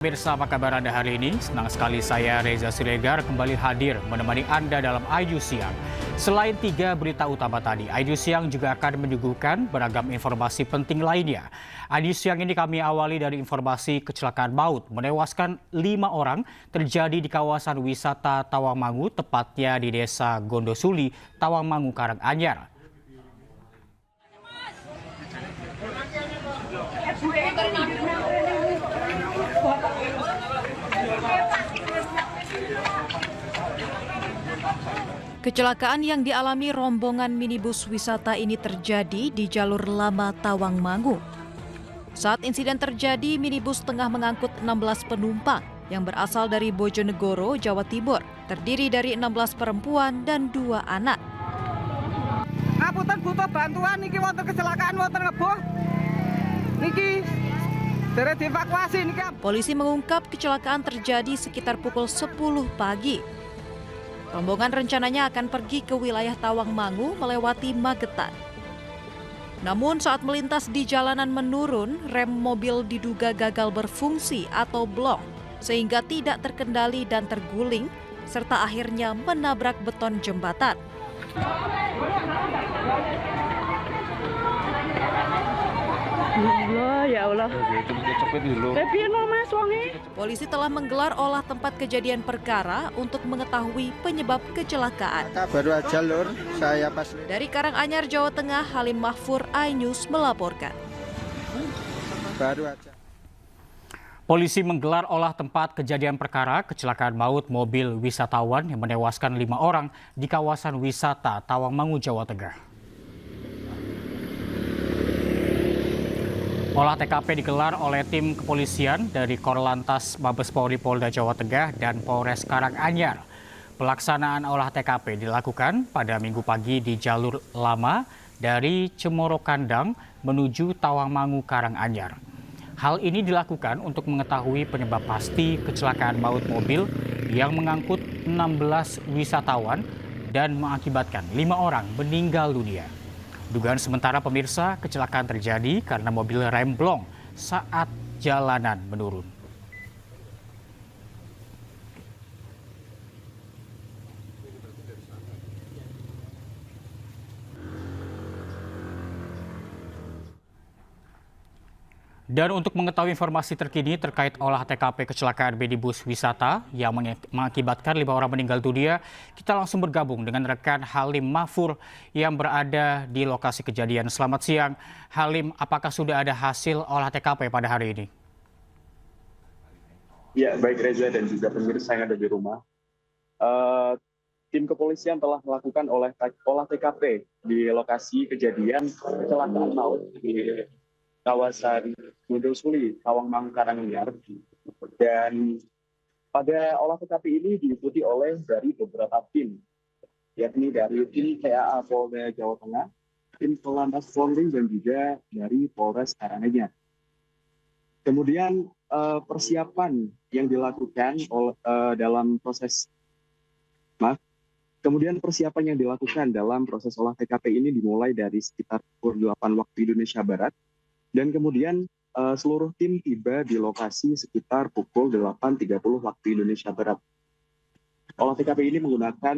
Pemirsa, apa kabar Anda hari ini? Senang sekali saya Reza Siregar kembali hadir menemani Anda dalam Aidu Siang. Selain 3 berita utama tadi, Aidu Siang juga akan menyuguhkan beragam informasi penting lainnya. Aidu Siang ini kami awali dari informasi kecelakaan maut menewaskan 5 orang terjadi di kawasan wisata Tawangmangu, tepatnya di Desa Gondosuli, Tawangmangu, Karanganyar. Kecelakaan yang dialami rombongan minibus wisata ini terjadi di jalur lama Tawangmangu. Saat insiden terjadi, minibus tengah mengangkut 16 penumpang yang berasal dari Bojonegoro, Jawa Timur, terdiri dari 16 perempuan dan 2 anak. Ngapunten butuh bantuan niki wonten kecelakaan wonten ngeboh. Niki derek dievakuasi niki. Polisi mengungkap kecelakaan terjadi sekitar pukul 10 pagi. Rombongan rencananya akan pergi ke wilayah Tawangmangu melewati Magetan. Namun saat melintas di jalanan menurun, rem mobil diduga gagal berfungsi atau blong, sehingga tidak terkendali dan terguling, serta akhirnya menabrak beton jembatan. Ya Allah. Polisi telah menggelar olah tempat kejadian perkara untuk mengetahui penyebab kecelakaan. Baru aja lur, saya pas. Dari Karanganyar, Jawa Tengah, Halim Mahfur, iNews melaporkan. Baru aja. Polisi menggelar olah tempat kejadian perkara kecelakaan maut mobil wisatawan yang menewaskan 5 orang di kawasan wisata Tawangmangu, Jawa Tengah. Olah TKP digelar oleh tim kepolisian dari Korlantas Mabes Polri Polda Jawa Tengah dan Polres Karanganyar. Pelaksanaan olah TKP dilakukan pada Minggu pagi di jalur lama dari Cemoro Kandang menuju Tawangmangu, Karanganyar. Hal ini dilakukan untuk mengetahui penyebab pasti kecelakaan maut mobil yang mengangkut 16 wisatawan dan mengakibatkan 5 orang meninggal dunia. Dugaan sementara pemirsa, kecelakaan terjadi karena mobil rem blong saat jalanan menurun. Dan untuk mengetahui informasi terkini terkait olah TKP kecelakaan minibus wisata yang mengakibatkan 5 orang meninggal dunia, kita langsung bergabung dengan rekan Halim Mahfur yang berada di lokasi kejadian. Selamat siang, Halim. Apakah sudah ada hasil olah TKP pada hari ini? Ya, baik Reza dan juga pemirsa yang ada di rumah. Tim kepolisian telah melakukan olah TKP di lokasi kejadian kecelakaan maut di kawasan Gondosuli, Tawangmangu, Karanganyar. Dan pada olah TKP ini diikuti oleh dari beberapa tim, yakni dari tim TAA Polda Jawa Tengah, tim Korlantas Polri dan juga dari Polres Karanganyar. Kemudian persiapan yang dilakukan dalam proses dalam proses olah TKP ini dimulai dari sekitar pukul 8 waktu Indonesia Barat. Dan kemudian seluruh tim tiba di lokasi sekitar pukul 8.30 waktu Indonesia Barat. Olah TKP ini menggunakan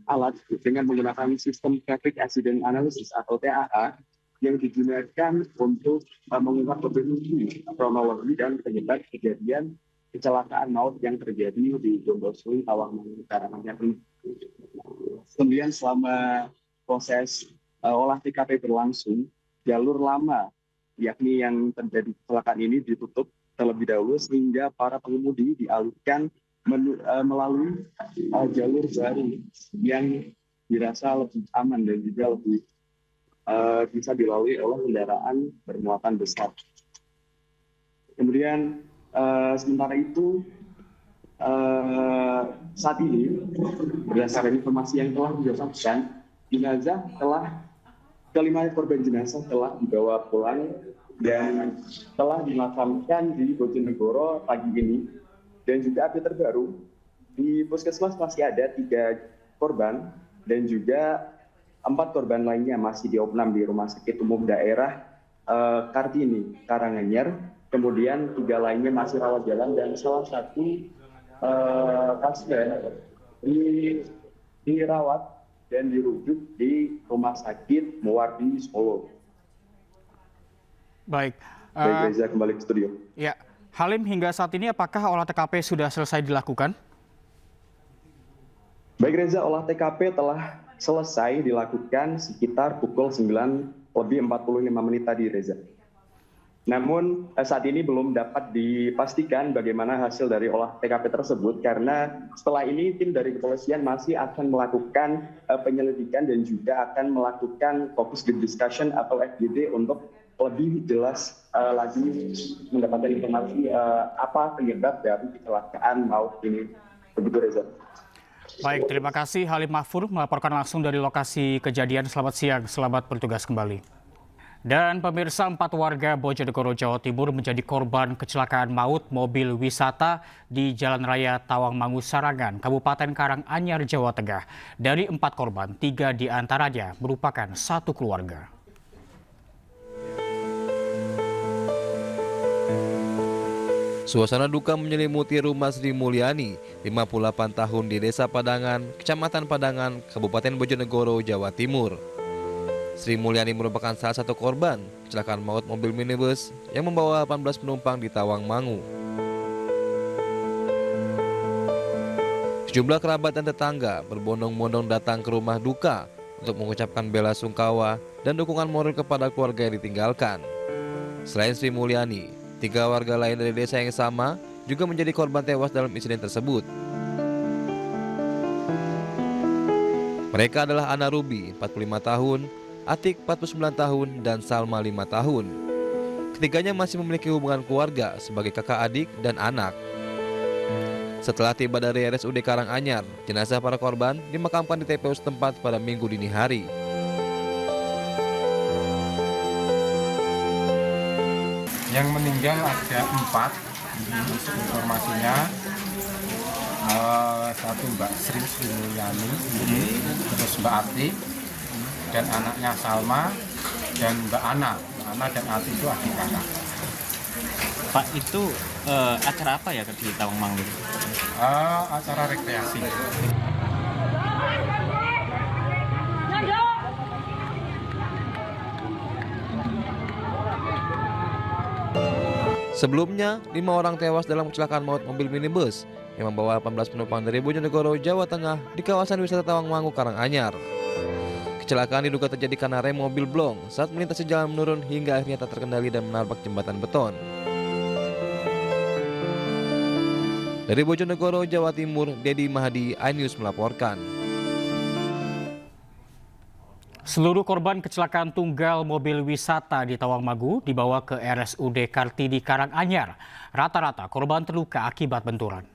alat dengan menggunakan sistem Traffic Accident Analysis atau TAA yang digunakan untuk mengungkap berbagai kronologi dan penyebab kejadian kecelakaan maut yang terjadi di Gondosuli, Tawangmangu, Karanganyar. Kemudian selama proses olah TKP berlangsung, jalur lama, yakni yang terjadi kecelakaan ini ditutup terlebih dahulu sehingga para pengemudi dialihkan melalui jalur baru yang dirasa lebih aman dan juga lebih bisa dilalui oleh kendaraan bermuatan besar. Kemudian sementara itu saat ini berdasarkan informasi yang telah didapatkan, kelima korban jenazah telah dibawa pulang dan telah dimakamkan di Bojonegoro pagi ini. Dan juga update terbaru, di puskesmas masih ada 3 korban dan juga 4 korban lainnya masih diopnam di Rumah Sakit Umum Daerah Kartini, Karanganyar. kemudian 3 lainnya masih rawat jalan, dan salah satu pasien dirawat dan dirujuk di Rumah Sakit Muwardi Solo. Baik. Baik, Reza, kembali ke studio. Ya, Halim, hingga saat ini apakah olah TKP sudah selesai dilakukan? Baik, Reza, olah TKP telah selesai dilakukan sekitar pukul 9:45 tadi, Reza. Namun saat ini belum dapat dipastikan bagaimana hasil dari olah TKP tersebut, karena setelah ini tim dari kepolisian masih akan melakukan penyelidikan dan juga akan melakukan focus group discussion atau FGD untuk lebih jelas lagi mendapatkan informasi apa penyebab dari kecelakaan maut ini. Begitu, Reza. Baik, terima kasih Halim Mahfur melaporkan langsung dari lokasi kejadian. Selamat siang, selamat bertugas kembali. Dan pemirsa, 4 warga Bojonegoro, Jawa Timur menjadi korban kecelakaan maut mobil wisata di Jalan Raya Tawangmangu, Sarangan, Kabupaten Karanganyar, Jawa Tengah. Dari 4 korban, 3 diantaranya merupakan satu keluarga. Suasana duka menyelimuti rumah Sri Mulyani, 58 tahun di Desa Padangan, Kecamatan Padangan, Kabupaten Bojonegoro, Jawa Timur. Sri Mulyani merupakan salah satu korban kecelakaan maut mobil minibus yang membawa 18 penumpang di Tawangmangu. Sejumlah kerabat dan tetangga berbondong-bondong datang ke rumah duka untuk mengucapkan bela sungkawa dan dukungan moral kepada keluarga yang ditinggalkan. Selain Sri Mulyani, 3 warga lain dari desa yang sama juga menjadi korban tewas dalam insiden tersebut. Mereka adalah Ana Ruby, 45 tahun, Atik 49 tahun, dan Salma 5 tahun. Ketiganya masih memiliki hubungan keluarga sebagai kakak adik dan anak. Setelah tiba dari RSUD Karanganyar, jenazah para korban dimakamkan di TPU setempat pada Minggu dini hari. Yang meninggal ada 4, informasinya. Satu Mbak Sri Mulyani, terus Mbak Ati, dan anaknya Salma, dan Mbak Ana. Mbak Ana dan Ati itu adik kakak. Pak, itu acara apa ya di Tawangmangu? Acara rekreasi. Sebelumnya, 5 orang tewas dalam kecelakaan maut mobil minibus yang membawa 18 penumpang dari Bojonegoro, Jawa Tengah di kawasan wisata Tawangmangu, Karanganyar. Kecelakaan diduga terjadi karena rem mobil blong saat melintasi jalan menurun hingga akhirnya tak terkendali dan menabrak jembatan beton. Dari Bojonegoro, Jawa Timur, Dedi Mahdi, iNews melaporkan. Seluruh korban kecelakaan tunggal mobil wisata di Tawangmangu dibawa ke RSUD Kartini Karanganyar. Rata-rata korban terluka akibat benturan.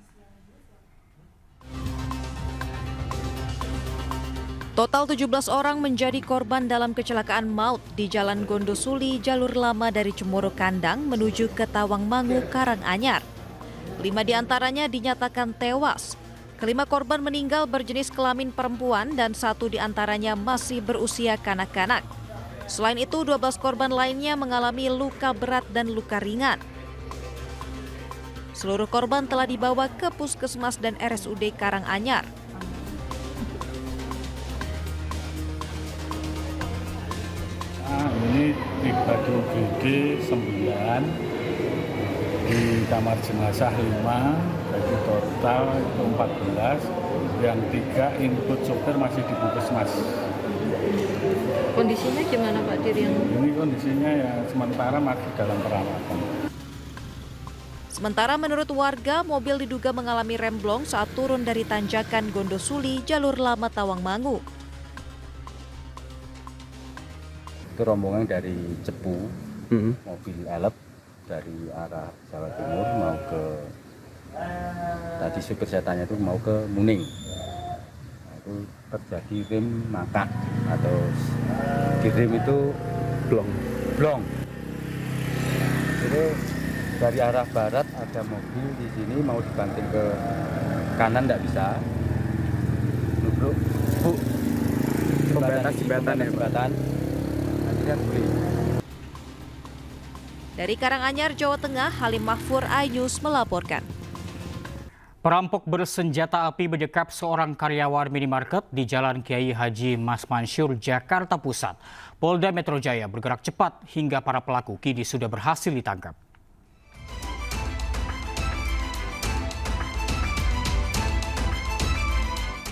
Total 17 orang menjadi korban dalam kecelakaan maut di Jalan Gondosuli, jalur lama dari Cemoro Kandang menuju ke Tawangmangu, Karanganyar. 5 diantaranya dinyatakan tewas. Kelima korban meninggal berjenis kelamin perempuan dan 1 diantaranya masih berusia kanak-kanak. Selain itu, 12 korban lainnya mengalami luka berat dan luka ringan. Seluruh korban telah dibawa ke Puskesmas dan RSUD Karanganyar. Ini tiba di UGD 9, di kamar jenazah 5, jadi total itu 14, yang 3 input supir masih di Puskesmas. Kondisinya gimana Pak Dir? Ini kondisinya ya sementara masih dalam perawatan. Sementara menurut warga, mobil diduga mengalami remblong saat turun dari tanjakan Gondosuli, jalur lama Tawangmangu. Itu rombongan dari Cepu, mobil elep dari arah Jawa Timur mau ke, tadi supir saya tanya itu mau ke Muning. Nah, itu terjadi rem mangkak atau di rem itu blong. Jadi dari arah barat ada mobil di sini mau dibanting ke kanan tidak bisa. Duduk, Bu. Jembatan ya, Pak. Dari Karanganyar, Jawa Tengah, Halim Mahfur, iNews melaporkan. Perampok bersenjata api menyekap seorang karyawan minimarket di Jalan Kiai Haji Mas Mansur, Jakarta Pusat. Polda Metro Jaya bergerak cepat hingga para pelaku kini sudah berhasil ditangkap.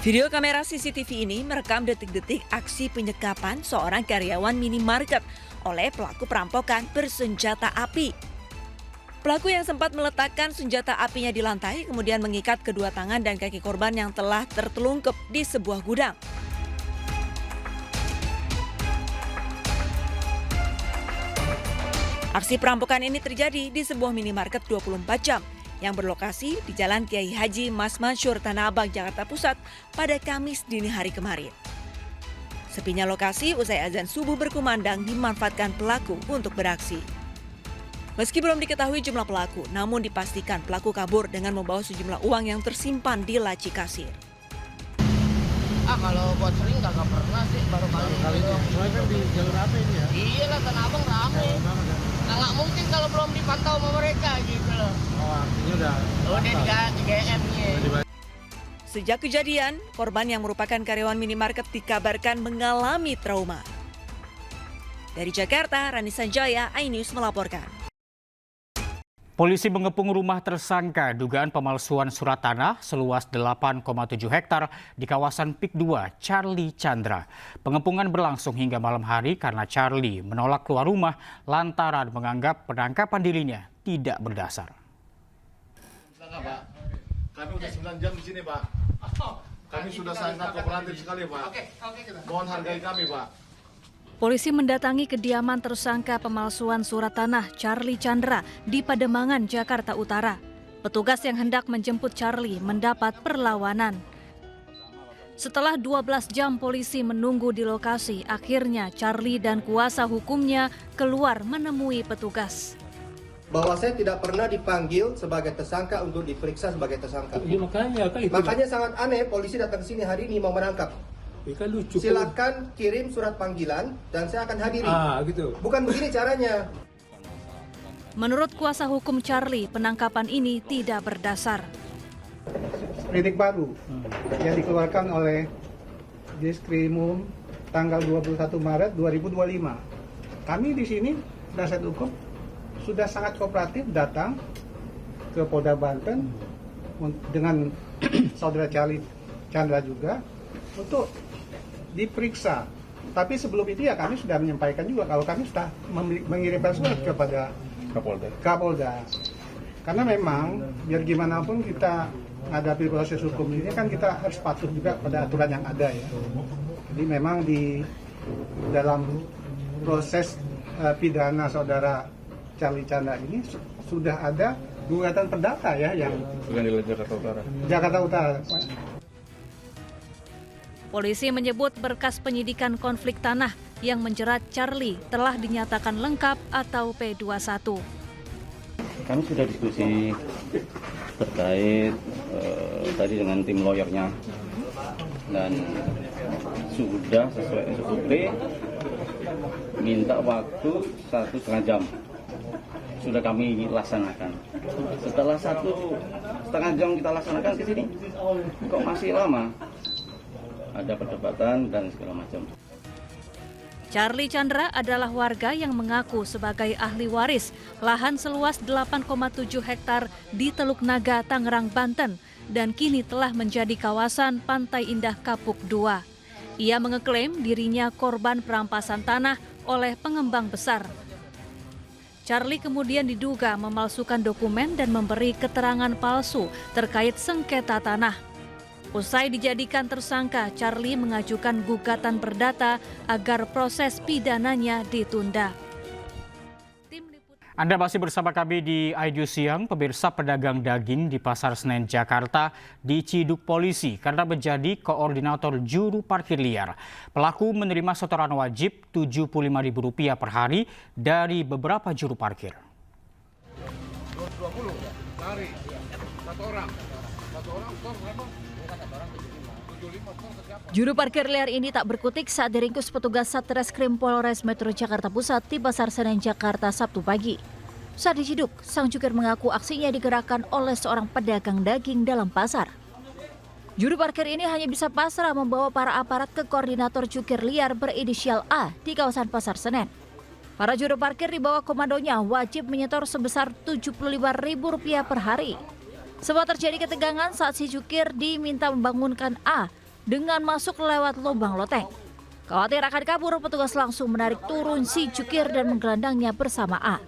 Video kamera CCTV ini merekam detik-detik aksi penyekapan seorang karyawan minimarket oleh pelaku perampokan bersenjata api. Pelaku yang sempat meletakkan senjata apinya di lantai kemudian mengikat kedua tangan dan kaki korban yang telah tertelungkup di sebuah gudang. Aksi perampokan ini terjadi di sebuah minimarket 24 jam yang berlokasi di Jalan Kiai Haji Mas Mansur, Tanah Abang, Jakarta Pusat pada Kamis dini hari kemarin. Sepinya lokasi usai azan subuh berkumandang dimanfaatkan pelaku untuk beraksi. Meski belum diketahui jumlah pelaku, namun dipastikan pelaku kabur dengan membawa sejumlah uang yang tersimpan di laci kasir. Kalau buat sering nggak pernah sih, baru kali ini. Soalnya kan di jalur apa ini ya? Iya lah, Tanah Abang rame. Nah, nggak mungkin kalau belum dipantau sama mereka gitu loh. Oh, artinya udah di GM-nya. Sejak kejadian, korban yang merupakan karyawan minimarket dikabarkan mengalami trauma. Dari Jakarta, Rani Sanjaya, iNews melaporkan. Polisi mengepung rumah tersangka dugaan pemalsuan surat tanah seluas 8,7 hektar di kawasan PIK 2 Charlie Chandra. Pengepungan berlangsung hingga malam hari karena Charlie menolak keluar rumah lantaran menganggap penangkapan dirinya tidak berdasar. Pak, kami udah 9 jam di sini, Pak. Kami sudah sangat kooperatif sekali, Pak. Mohon hargai kami, Pak. Polisi mendatangi kediaman tersangka pemalsuan surat tanah Charlie Chandra di Pademangan, Jakarta Utara. Petugas yang hendak menjemput Charlie mendapat perlawanan. Setelah 12 jam polisi menunggu di lokasi, akhirnya Charlie dan kuasa hukumnya keluar menemui petugas. Bahwa saya tidak pernah dipanggil sebagai tersangka untuk diperiksa sebagai tersangka. Ya, makanya sangat aneh polisi datang ke sini hari ini mau menangkap. Silakan kirim surat panggilan dan saya akan hadiri. Gitu. Bukan begini caranya. Menurut kuasa hukum Charlie, penangkapan ini tidak berdasar. Sprindik baru yang dikeluarkan oleh Diskrimum tanggal 21 Maret 2025. Kami di sini penasihat hukum sudah sangat kooperatif datang ke Polda Banten dengan saudara Charlie Chandra juga untuk diperiksa. Tapi sebelum itu ya kami sudah menyampaikan juga kalau kami sudah mengirimkan surat kepada Kapolda. Karena memang biar gimana pun kita menghadapi proses hukum ini kan kita harus patuh juga pada aturan yang ada ya. Jadi memang di dalam proses pidana saudara Charlie Chandra ini sudah ada gugatan perdata ya yang Pengadilan Jakarta Utara. Jakarta Utara. Polisi menyebut berkas penyidikan konflik tanah yang menjerat Charlie telah dinyatakan lengkap atau P21. Kami sudah diskusi terkait tadi dengan tim lawyernya dan sudah sesuai SOP minta waktu 1,5 jam. Sudah kami laksanakan. Setelah 1,5 jam kita laksanakan ke sini, kok masih lama? Ada perdebatan dan segala macam. Charlie Chandra adalah warga yang mengaku sebagai ahli waris lahan seluas 8,7 hektar di Teluk Naga, Tangerang, Banten dan kini telah menjadi kawasan Pantai Indah Kapuk 2. Ia mengeklaim dirinya korban perampasan tanah oleh pengembang besar. Charlie kemudian diduga memalsukan dokumen dan memberi keterangan palsu terkait sengketa tanah. Usai dijadikan tersangka, Charlie mengajukan gugatan perdata agar proses pidananya ditunda. Anda masih bersama kami di iNews Siang. Pemirsa, pedagang daging di Pasar Senen, Jakarta diciduk polisi karena menjadi koordinator juru parkir liar. Pelaku menerima setoran wajib Rp75.000 per hari dari beberapa juru parkir. 20 hari, satu orang ton berapa? Juru parkir liar ini tak berkutik saat diringkus petugas Satreskrim Polres Metro Jakarta Pusat di Pasar Senen, Jakarta Sabtu pagi. Saat diciduk, sang jukir mengaku aksinya digerakkan oleh seorang pedagang daging dalam pasar. Juru parkir ini hanya bisa pasrah membawa para aparat ke koordinator jukir liar berinisial A di kawasan Pasar Senen. Para juru parkir di bawah komandonya wajib menyetor sebesar Rp75.000 per hari. Sempat terjadi ketegangan saat si jukir diminta membangunkan A dengan masuk lewat lubang loteng. Khawatir akan kabur, petugas langsung menarik turun si jukir dan menggelandangnya bersama A.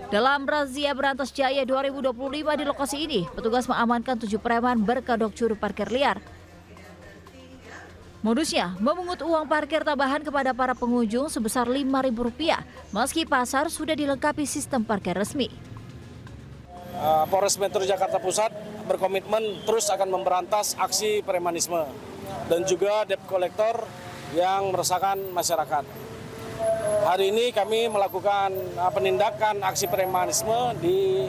Dalam razia Berantas Jaya 2025 di lokasi ini, petugas mengamankan 7 preman berkedok juru parkir liar. Modusnya memungut uang parkir tambahan kepada para pengunjung sebesar Rp5.000 meski pasar sudah dilengkapi sistem parkir resmi. Polres Metro Jakarta Pusat berkomitmen terus akan memberantas aksi premanisme dan juga debt collector yang meresahkan masyarakat. Hari ini kami melakukan penindakan aksi premanisme di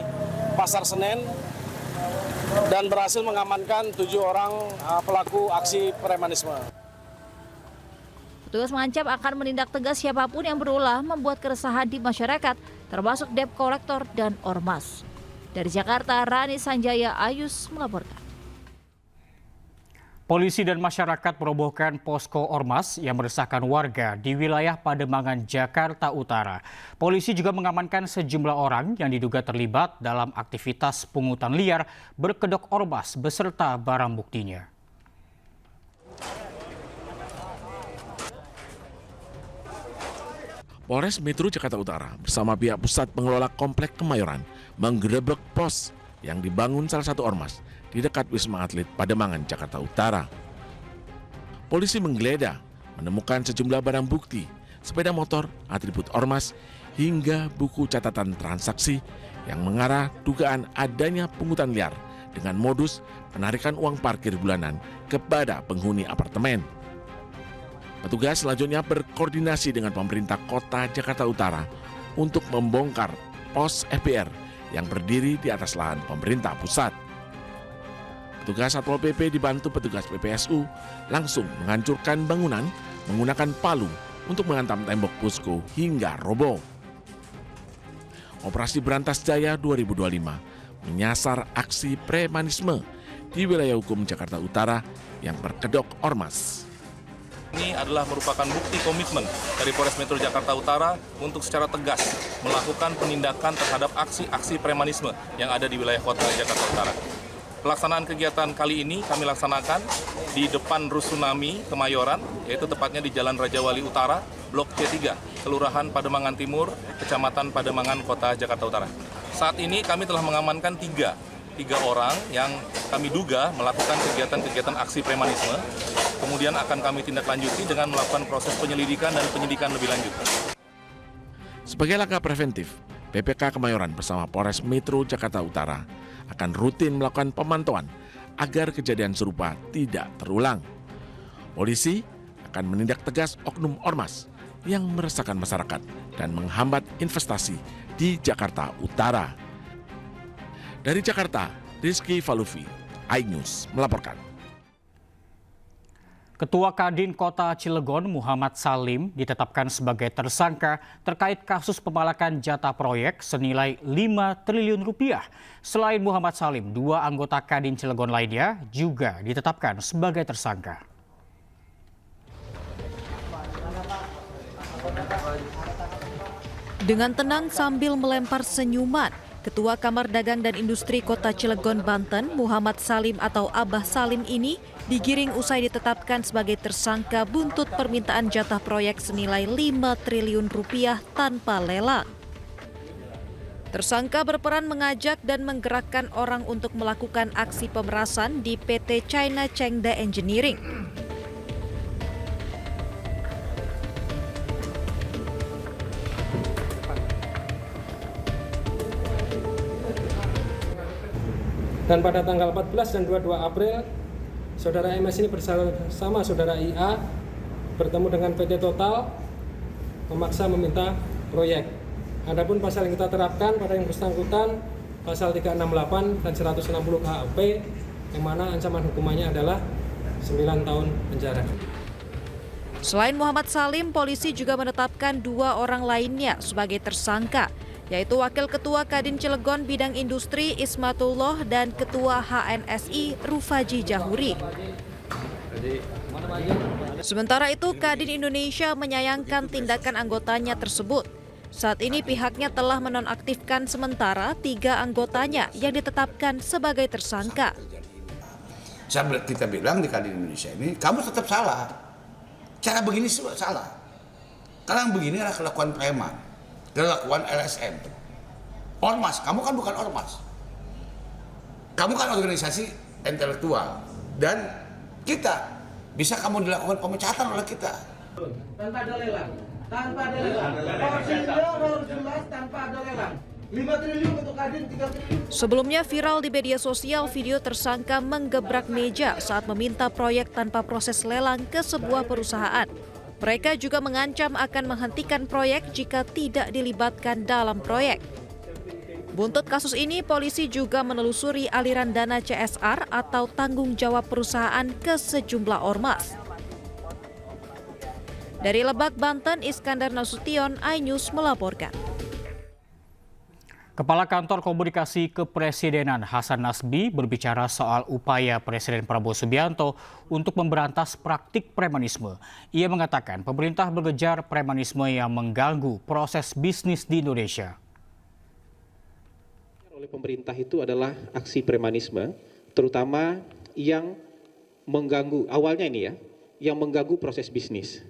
Pasar Senen dan berhasil mengamankan 7 orang pelaku aksi premanisme. Petugas mengancam akan menindak tegas siapapun yang berulah membuat keresahan di masyarakat, termasuk debt collector dan ormas. Dari Jakarta, Rani Sanjaya Ayus melaporkan. Polisi dan masyarakat merobohkan posko ormas yang meresahkan warga di wilayah Pademangan, Jakarta Utara. Polisi juga mengamankan sejumlah orang yang diduga terlibat dalam aktivitas pungutan liar berkedok ormas beserta barang buktinya. Polres Metro Jakarta Utara bersama pihak pusat pengelola Komplek Kemayoran menggerebek pos yang dibangun salah satu ormas di dekat Wisma Atlet Pademangan, Jakarta Utara. Polisi menggeledah, menemukan sejumlah barang bukti, sepeda motor, atribut ormas, hingga buku catatan transaksi yang mengarah dugaan adanya pungutan liar dengan modus penarikan uang parkir bulanan kepada penghuni apartemen. Petugas selanjutnya berkoordinasi dengan pemerintah kota Jakarta Utara untuk membongkar pos FBR yang berdiri di atas lahan pemerintah pusat. Petugas Satpol PP dibantu petugas PPSU langsung menghancurkan bangunan menggunakan palu untuk menghantam tembok posko hingga roboh. Operasi Berantas Jaya 2025 menyasar aksi premanisme di wilayah hukum Jakarta Utara yang berkedok ormas. Ini adalah merupakan bukti komitmen dari Polres Metro Jakarta Utara untuk secara tegas melakukan penindakan terhadap aksi-aksi premanisme yang ada di wilayah kota Jakarta Utara. Pelaksanaan kegiatan kali ini kami laksanakan di depan Rusunami Kemayoran, yaitu tepatnya di Jalan Raja Wali Utara, Blok C3, Kelurahan Pademangan Timur, Kecamatan Pademangan, Kota Jakarta Utara. Saat ini kami telah mengamankan tiga orang yang kami duga melakukan kegiatan-kegiatan aksi premanisme. Kemudian akan kami tindak lanjuti dengan melakukan proses penyelidikan dan penyidikan lebih lanjut. Sebagai langkah preventif, PPK Kemayoran bersama Polres Metro Jakarta Utara akan rutin melakukan pemantauan agar kejadian serupa tidak terulang. Polisi akan menindak tegas oknum ormas yang meresahkan masyarakat dan menghambat investasi di Jakarta Utara. Dari Jakarta, Rizky Falufi, iNews melaporkan. Ketua Kadin Kota Cilegon Muhammad Salim ditetapkan sebagai tersangka terkait kasus pemalakan jatah proyek senilai Rp5 triliun. Selain Muhammad Salim, 2 anggota Kadin Cilegon lainnya juga ditetapkan sebagai tersangka. Dengan tenang sambil melempar senyuman, Ketua Kamar Dagang dan Industri Kota Cilegon, Banten, Muhammad Salim atau Abah Salim ini digiring usai ditetapkan sebagai tersangka buntut permintaan jatah proyek senilai Rp5 triliun tanpa lelang. Tersangka berperan mengajak dan menggerakkan orang untuk melakukan aksi pemerasan di PT China Chengda Engineering. Dan pada tanggal 14 dan 22 April, Saudara MS ini bersama Saudara IA bertemu dengan PT Total memaksa meminta proyek. Adapun pasal yang kita terapkan pada yang bersangkutan pasal 368 dan 160 KUP yang mana ancaman hukumannya adalah 9 tahun penjara. Selain Muhammad Salim, polisi juga menetapkan 2 orang lainnya sebagai tersangka, yaitu Wakil Ketua Kadin Cilegon Bidang Industri Ismatullah dan Ketua HNSI Rufaji Jahuri. Sementara itu, Kadin Indonesia menyayangkan tindakan anggotanya tersebut. Saat ini pihaknya telah menonaktifkan sementara 3 anggotanya yang ditetapkan sebagai tersangka. Kita bilang di Kadin Indonesia ini, kamu tetap salah. Cara begini salah. Karena begini adalah kelakuan preman, kelakuan LSM. Ormas, kamu kan bukan ormas. Kamu kan organisasi intelektual. Dan kita, bisa kamu dilakukan pemecatan oleh kita. Tanpa ada lelang. Tanpa ada lelang. Harus jelas tanpa ada lelang. 5 triliun untuk Kadin, 3 triliun. Sebelumnya viral di media sosial video tersangka menggebrak meja saat meminta proyek tanpa proses lelang ke sebuah perusahaan. Mereka juga mengancam akan menghentikan proyek jika tidak dilibatkan dalam proyek. Buntut kasus ini, polisi juga menelusuri aliran dana CSR atau tanggung jawab perusahaan ke sejumlah ormas. Dari Lebak, Banten, Iskandar Nasution, iNews melaporkan. Kepala Kantor Komunikasi Kepresidenan Hasan Nasbi berbicara soal upaya Presiden Prabowo Subianto untuk memberantas praktik premanisme. Ia mengatakan pemerintah mengejar premanisme yang mengganggu proses bisnis di Indonesia. Oleh pemerintah itu adalah aksi premanisme, terutama yang mengganggu, awalnya ini ya, yang mengganggu proses bisnis.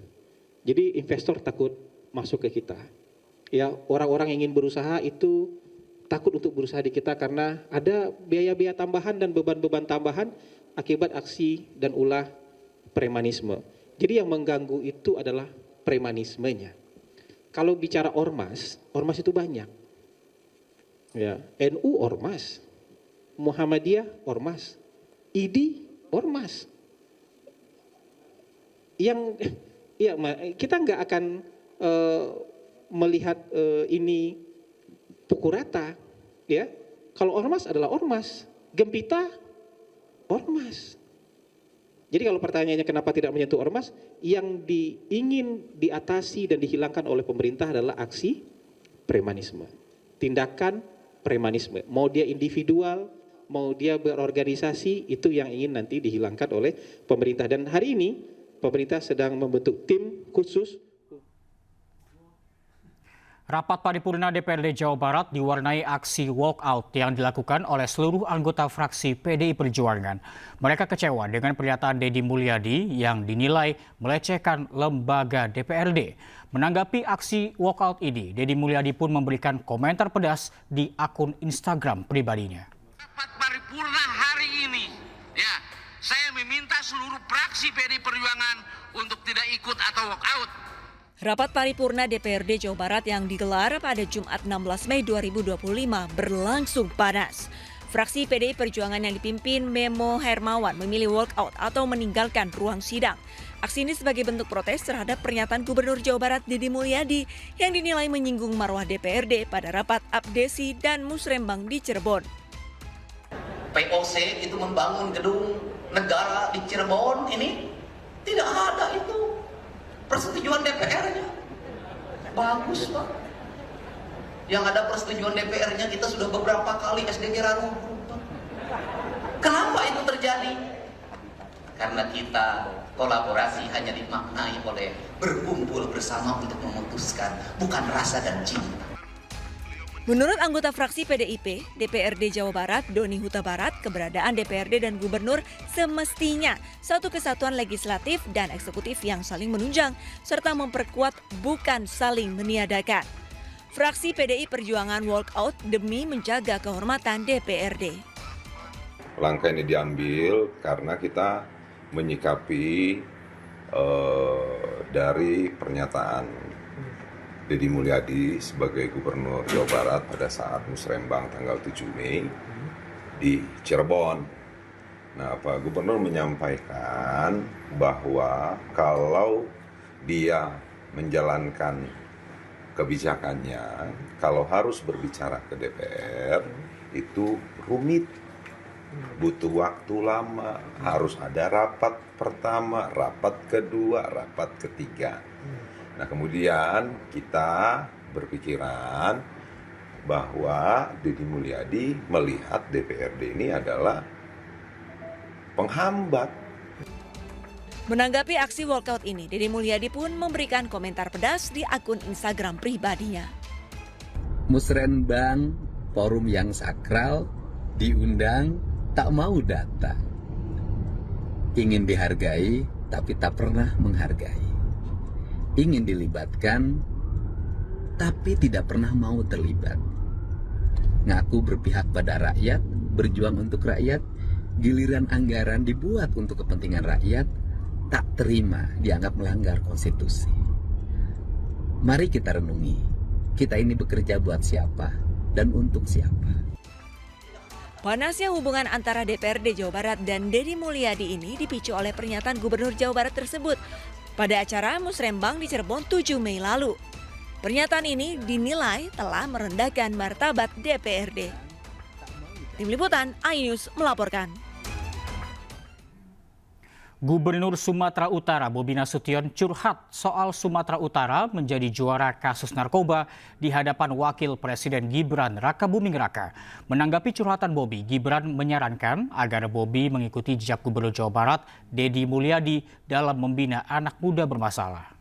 Jadi investor takut masuk ke kita. Ya, orang-orang yang ingin berusaha itu takut untuk berusaha di kita karena ada biaya-biaya tambahan dan beban-beban tambahan akibat aksi dan ulah premanisme. Jadi yang mengganggu itu adalah premanismenya. Kalau bicara ormas, ormas itu banyak. Ya, NU ormas, Muhammadiyah ormas, ID ormas. Yang ya kita nggak akan melihat ini pukul rata, ya. Kalau ormas adalah ormas, Gempita ormas. Jadi kalau pertanyaannya kenapa tidak menyentuh ormas, yang ingin diatasi dan dihilangkan oleh pemerintah adalah aksi premanisme, tindakan premanisme. Mau dia individual, mau dia berorganisasi, itu yang ingin nanti dihilangkan oleh pemerintah. Dan hari ini pemerintah sedang membentuk tim khusus. Rapat paripurna DPRD Jawa Barat diwarnai aksi walkout yang dilakukan oleh seluruh anggota fraksi PDI Perjuangan. Mereka kecewa dengan pernyataan Deddy Mulyadi yang dinilai melecehkan lembaga DPRD. Menanggapi aksi walkout ini, Deddy Mulyadi pun memberikan komentar pedas di akun Instagram pribadinya. Rapat paripurna hari ini, ya, saya meminta seluruh fraksi PDI Perjuangan untuk tidak ikut atau walkout. Rapat paripurna DPRD Jawa Barat yang digelar pada Jumat 16 Mei 2025 berlangsung panas. Fraksi PDI Perjuangan yang dipimpin Memo Hermawan memilih walkout atau meninggalkan ruang sidang. Aksi ini sebagai bentuk protes terhadap pernyataan Gubernur Jawa Barat Deddy Mulyadi yang dinilai menyinggung marwah DPRD pada rapat Abdesi dan Musrembang di Cirebon. POC itu membangun gedung negara di Cirebon ini tidak ada itu persetujuan DPR-nya. Bagus, Pak. Yang ada persetujuan DPR-nya kita sudah beberapa kali SDG rubuh. Kenapa itu terjadi? Karena kita kolaborasi hanya dimaknai oleh berkumpul bersama untuk memutuskan, bukan rasa dan cinta. Menurut anggota fraksi PDIP, DPRD Jawa Barat, Doni Huta Barat, keberadaan DPRD dan Gubernur semestinya satu kesatuan legislatif dan eksekutif yang saling menunjang, serta memperkuat bukan saling meniadakan. Fraksi PDI Perjuangan walkout demi menjaga kehormatan DPRD. Langkah ini diambil karena kita menyikapi dari pernyataan Deddy Mulyadi sebagai Gubernur Jawa Barat pada saat Musrembang tanggal 7 Mei di Cirebon. Nah, Pak Gubernur menyampaikan bahwa kalau dia menjalankan kebijakannya, kalau harus berbicara ke DPR, itu rumit, butuh waktu lama, harus ada rapat pertama, rapat kedua, rapat ketiga. Nah, kemudian kita berpikiran bahwa Deddy Mulyadi melihat DPRD ini adalah penghambat. Menanggapi aksi walkout ini, Deddy Mulyadi pun memberikan komentar pedas di akun Instagram pribadinya. Musrenbang, forum yang sakral, diundang, tak mau datang. Ingin dihargai, tapi tak pernah menghargai. Ingin dilibatkan, tapi tidak pernah mau terlibat. Ngaku berpihak pada rakyat, berjuang untuk rakyat, giliran anggaran dibuat untuk kepentingan rakyat, tak terima dianggap melanggar konstitusi. Mari kita renungi, kita ini bekerja buat siapa dan untuk siapa. Panasnya hubungan antara DPRD Jawa Barat dan Deddy Mulyadi ini dipicu oleh pernyataan Gubernur Jawa Barat tersebut pada acara Musrembang di Cirebon 7 Mei lalu. Pernyataan ini dinilai telah merendahkan martabat DPRD. Tim Liputan iNews melaporkan. Gubernur Sumatera Utara Bobi Nasution curhat soal Sumatera Utara menjadi juara kasus narkoba di hadapan Wakil Presiden Gibran Rakabuming Raka. Menanggapi curhatan Bobi, Gibran menyarankan agar Bobi mengikuti jejak Gubernur Jawa Barat Deddy Mulyadi dalam membina anak muda bermasalah.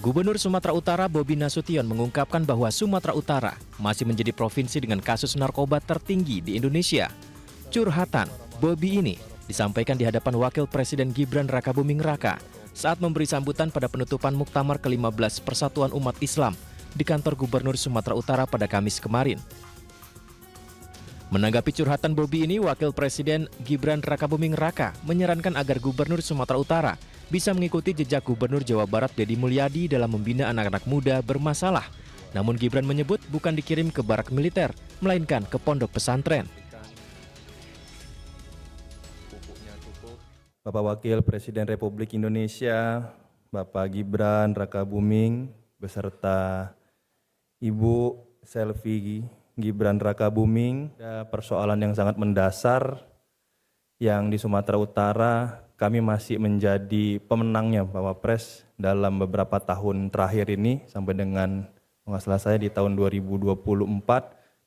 Gubernur Sumatera Utara Bobi Nasution mengungkapkan bahwa Sumatera Utara masih menjadi provinsi dengan kasus narkoba tertinggi di Indonesia. Curhatan Bobi ini disampaikan di hadapan Wakil Presiden Gibran Rakabuming Raka saat memberi sambutan pada penutupan Muktamar ke-15 Persatuan Umat Islam di kantor Gubernur Sumatera Utara pada Kamis kemarin. Menanggapi curhatan Bobi ini, Wakil Presiden Gibran Rakabuming Raka menyarankan agar Gubernur Sumatera Utara bisa mengikuti jejak Gubernur Jawa Barat Deddy Mulyadi dalam membina anak-anak muda bermasalah. Namun Gibran menyebut bukan dikirim ke barak militer, melainkan ke pondok pesantren. Bapak Wakil Presiden Republik Indonesia, Bapak Gibran Rakabuming, beserta Ibu Selvi Gibran Rakabuming, ada persoalan yang sangat mendasar yang di Sumatera Utara kami masih menjadi pemenangnya Pak Wapres dalam beberapa tahun terakhir ini sampai dengan nggak salah saya di tahun 2024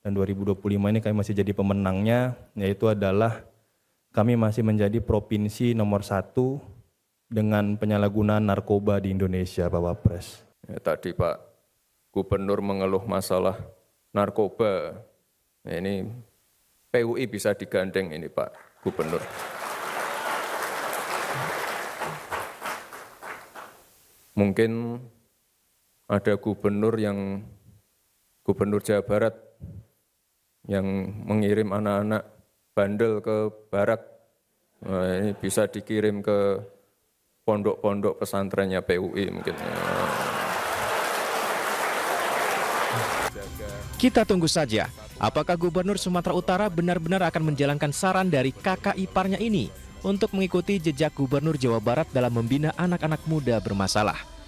dan 2025 ini kami masih jadi pemenangnya, yaitu adalah kami masih menjadi provinsi nomor 1 dengan penyalahgunaan narkoba di Indonesia Pak Wapres. Ya, tadi Pak Gubernur mengeluh masalah narkoba, ini PUI bisa digandeng ini Pak Gubernur. Mungkin ada gubernur Jawa Barat yang mengirim anak-anak bandel ke barak, nah, ini bisa dikirim ke pondok-pondok pesantrennya PUI mungkin. Kita tunggu saja, apakah Gubernur Sumatera Utara benar-benar akan menjalankan saran dari kakak iparnya ini untuk mengikuti jejak Gubernur Jawa Barat dalam membina anak-anak muda bermasalah.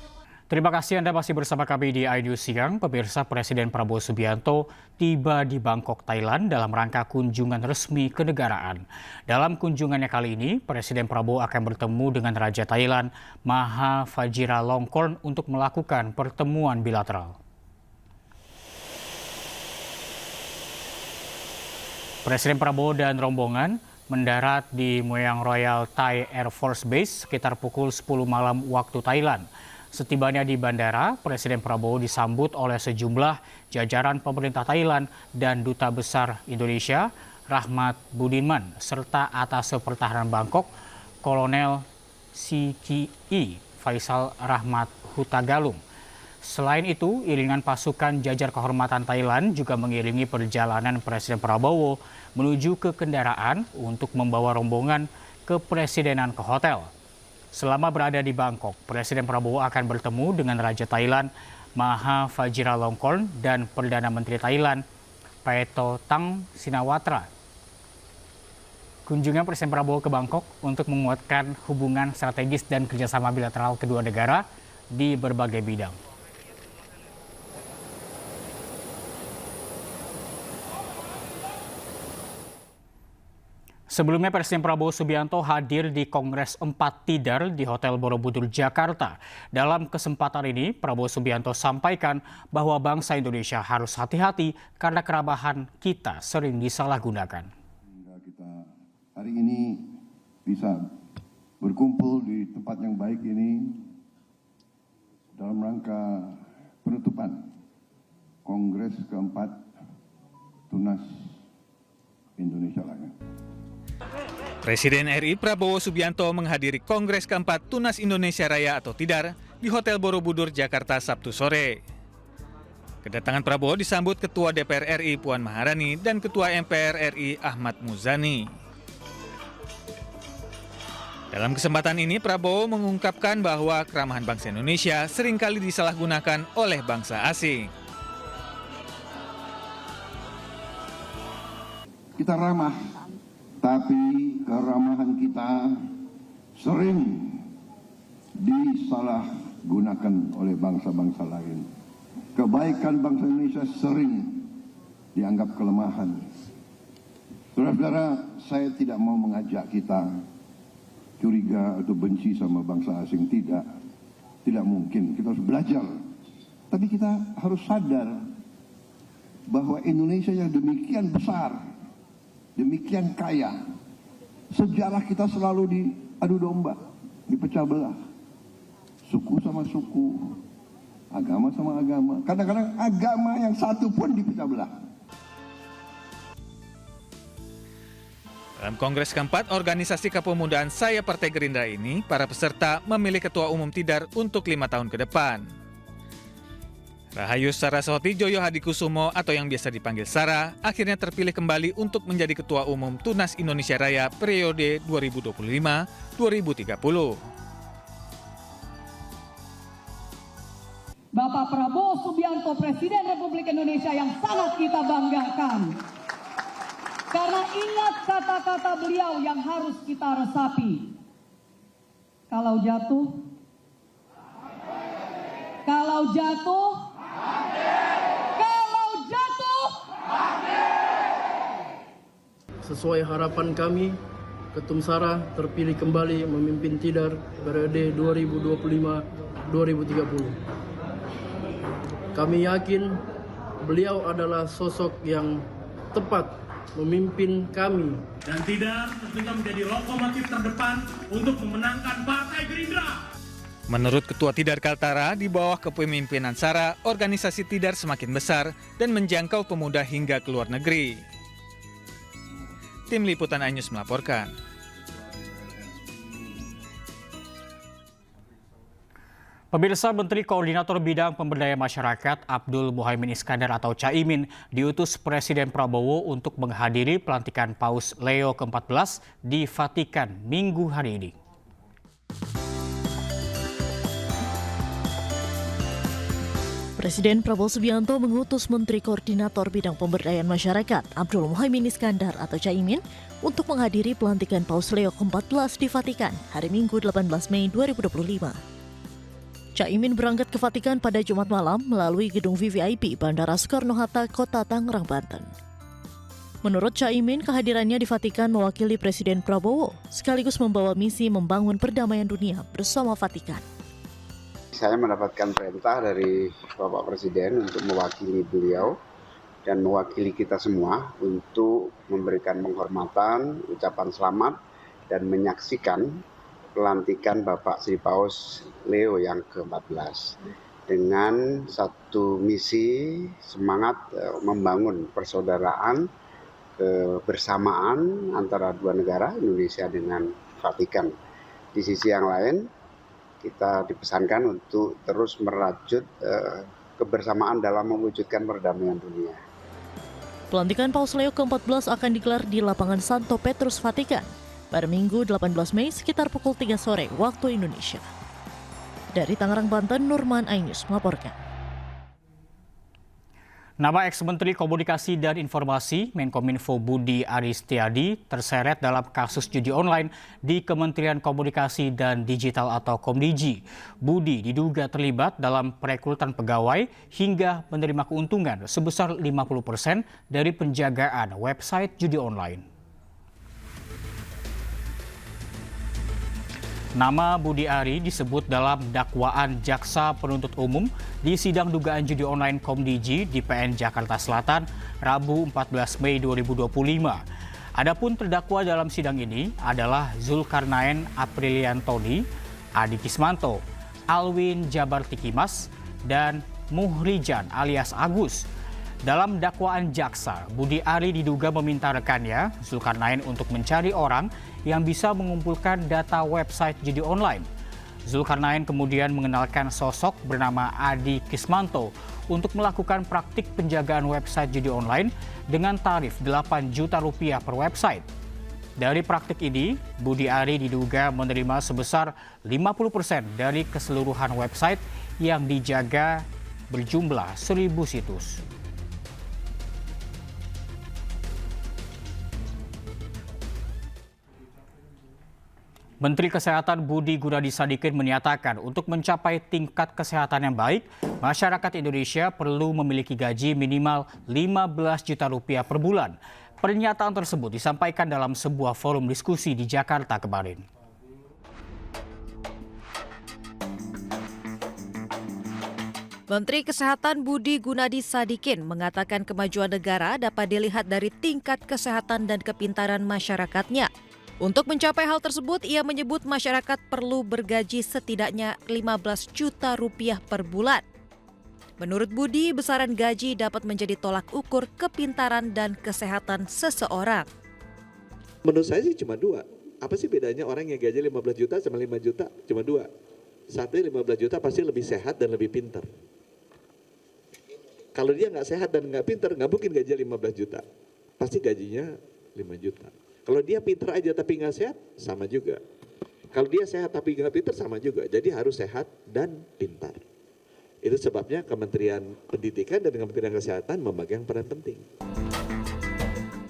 Terima kasih Anda masih bersama kami di iNews Siang. Pemirsa, Presiden Prabowo Subianto tiba di Bangkok, Thailand dalam rangka kunjungan resmi kenegaraan. Dalam kunjungannya kali ini, Presiden Prabowo akan bertemu dengan Raja Thailand Maha Vajiralongkorn untuk melakukan pertemuan bilateral. Presiden Prabowo dan rombongan mendarat di Mueang Royal Thai Air Force Base sekitar pukul 10 malam waktu Thailand. Setibanya di bandara, Presiden Prabowo disambut oleh sejumlah jajaran pemerintah Thailand dan Duta Besar Indonesia, Rahmat Budiman, serta Atase Pertahanan Bangkok, Kolonel CKE Faisal Rahmat Hutagalung. Selain itu, iringan pasukan jajar kehormatan Thailand juga mengiringi perjalanan Presiden Prabowo menuju ke kendaraan untuk membawa rombongan kepresidenan ke hotel. Selama berada di Bangkok, Presiden Prabowo akan bertemu dengan Raja Thailand Maha Vajiralongkorn dan Perdana Menteri Thailand Paetongtarn Shinawatra. Kunjungan Presiden Prabowo ke Bangkok untuk menguatkan hubungan strategis dan kerjasama bilateral kedua negara di berbagai bidang. Sebelumnya Presiden Prabowo Subianto hadir di Kongres 4 Tidar di Hotel Borobudur, Jakarta. Dalam kesempatan ini, Prabowo Subianto sampaikan bahwa bangsa Indonesia harus hati-hati karena keramahan kita sering disalahgunakan. Kita hari ini bisa berkumpul di tempat yang baik ini dalam rangka penutupan Kongres keempat Tunas Indonesia Raya. Presiden RI Prabowo Subianto menghadiri Kongres keempat Tunas Indonesia Raya atau TIDAR di Hotel Borobudur, Jakarta Sabtu sore. Kedatangan Prabowo disambut Ketua DPR RI Puan Maharani dan Ketua MPR RI Ahmad Muzani. Dalam kesempatan ini Prabowo mengungkapkan bahwa keramahan bangsa Indonesia seringkali disalahgunakan oleh bangsa asing. Kita ramah, tapi keramahan kita sering disalahgunakan oleh bangsa-bangsa lain. Kebaikan bangsa Indonesia sering dianggap kelemahan. Saudara-saudara, saya tidak mau mengajak kita curiga atau benci sama bangsa asing, tidak mungkin. Kita harus belajar, tapi kita harus sadar bahwa Indonesia yang demikian besar, demikian kaya, sejarah kita selalu diadu domba, dipecah belah, suku sama suku, agama sama agama, kadang-kadang agama yang satu pun dipecah belah. Dalam Kongres keempat Organisasi Kepemudaan Saya Partai Gerindra ini, para peserta memilih Ketua Umum TIDAR untuk 5 tahun ke depan. Rahayu Saraswati Joyo Hadikusumo atau yang biasa dipanggil Sarah, akhirnya terpilih kembali untuk menjadi Ketua Umum Tunas Indonesia Raya periode 2025-2030. Bapak Prabowo Subianto, Presiden Republik Indonesia yang sangat kita banggakan. Karena ingat kata-kata beliau yang harus kita resapi. Kalau jatuh, kalau jatuh, sesuai harapan kami, Ketum Sarah terpilih kembali memimpin TIDAR periode 2025-2030. Kami yakin beliau adalah sosok yang tepat memimpin kami. Dan TIDAR tentunya menjadi lokomotif terdepan untuk memenangkan Partai Gerindra. Menurut Ketua TIDAR Kaltara, di bawah kepemimpinan Sarah, organisasi TIDAR semakin besar dan menjangkau pemuda hingga ke luar negeri. Tim Liputan iNews melaporkan. Pemirsa, Menteri Koordinator Bidang Pemberdayaan Masyarakat Abdul Muhaimin Iskandar atau Caimin diutus Presiden Prabowo untuk menghadiri pelantikan Paus Leo ke-14 di Vatikan Minggu hari ini. Presiden Prabowo Subianto mengutus Menteri Koordinator Bidang Pemberdayaan Masyarakat Abdul Muhaimin Iskandar atau Caimin untuk menghadiri pelantikan Paus Leo ke-14 di Vatikan hari Minggu 18 Mei 2025. Caimin berangkat ke Vatikan pada Jumat malam melalui gedung VVIP Bandara Soekarno-Hatta, Kota Tangerang, Banten. Menurut Caimin, kehadirannya di Vatikan mewakili Presiden Prabowo, sekaligus membawa misi membangun perdamaian dunia bersama Vatikan. Saya mendapatkan perintah dari Bapak Presiden untuk mewakili beliau dan mewakili kita semua untuk memberikan penghormatan, ucapan selamat, dan menyaksikan pelantikan Bapak Sri Paus Leo yang ke-14 dengan satu misi semangat membangun persaudaraan, kebersamaan antara dua negara, Indonesia dengan Vatikan. Di sisi yang lain, kita dipesankan untuk terus merajut kebersamaan dalam mewujudkan perdamaian dunia. Pelantikan Paus Leo ke-14 akan digelar di lapangan Santo Petrus, Vatikan pada Minggu 18 Mei sekitar pukul 3 sore waktu Indonesia. Dari Tangerang, Banten, Nurman iNews melaporkan. Nama ex-Menteri Komunikasi dan Informasi Menkominfo Budi Aristiadi terseret dalam kasus judi online di Kementerian Komunikasi dan Digital atau Komdigi. Budi diduga terlibat dalam perekrutan pegawai hingga menerima keuntungan sebesar 50% dari penjagaan website judi online. Nama Budi Ari disebut dalam dakwaan jaksa penuntut umum di sidang dugaan judi online Komdiji di PN Jakarta Selatan Rabu 14 Mei 2025. Adapun terdakwa dalam sidang ini adalah Zulkarnain Apriliantoni, Adi Kismanto, Alwin Jabar Tikimas, dan Muhrijan alias Agus. Dalam dakwaan jaksa, Budi Ari diduga meminta rekannya, Zulkarnain, untuk mencari orang yang bisa mengumpulkan data website judi online. Zulkarnain kemudian mengenalkan sosok bernama Adi Kismanto untuk melakukan praktik penjagaan website judi online dengan tarif 8 juta rupiah per website. Dari praktik ini, Budi Ari diduga menerima sebesar 50% dari keseluruhan website yang dijaga berjumlah 1.000 situs. Menteri Kesehatan Budi Gunadi Sadikin menyatakan untuk mencapai tingkat kesehatan yang baik, masyarakat Indonesia perlu memiliki gaji minimal 15 juta rupiah per bulan. Pernyataan tersebut disampaikan dalam sebuah forum diskusi di Jakarta kemarin. Menteri Kesehatan Budi Gunadi Sadikin mengatakan kemajuan negara dapat dilihat dari tingkat kesehatan dan kepintaran masyarakatnya. Untuk mencapai hal tersebut, ia menyebut masyarakat perlu bergaji setidaknya 15 juta rupiah per bulan. Menurut Budi, besaran gaji dapat menjadi tolak ukur kepintaran dan kesehatan seseorang. Menurut saya sih cuma dua. Apa sih bedanya orang yang gaji 15 juta sama 5 juta? Cuma dua. Satu 15 juta pasti lebih sehat dan lebih pintar. Kalau dia nggak sehat dan nggak pintar, nggak mungkin gaji 15 juta. Pasti gajinya 5 juta. Kalau dia pintar aja tapi nggak sehat, sama juga. Kalau dia sehat tapi nggak pintar, sama juga. Jadi harus sehat dan pintar. Itu sebabnya Kementerian Pendidikan dan Kementerian Kesehatan memegang peran penting.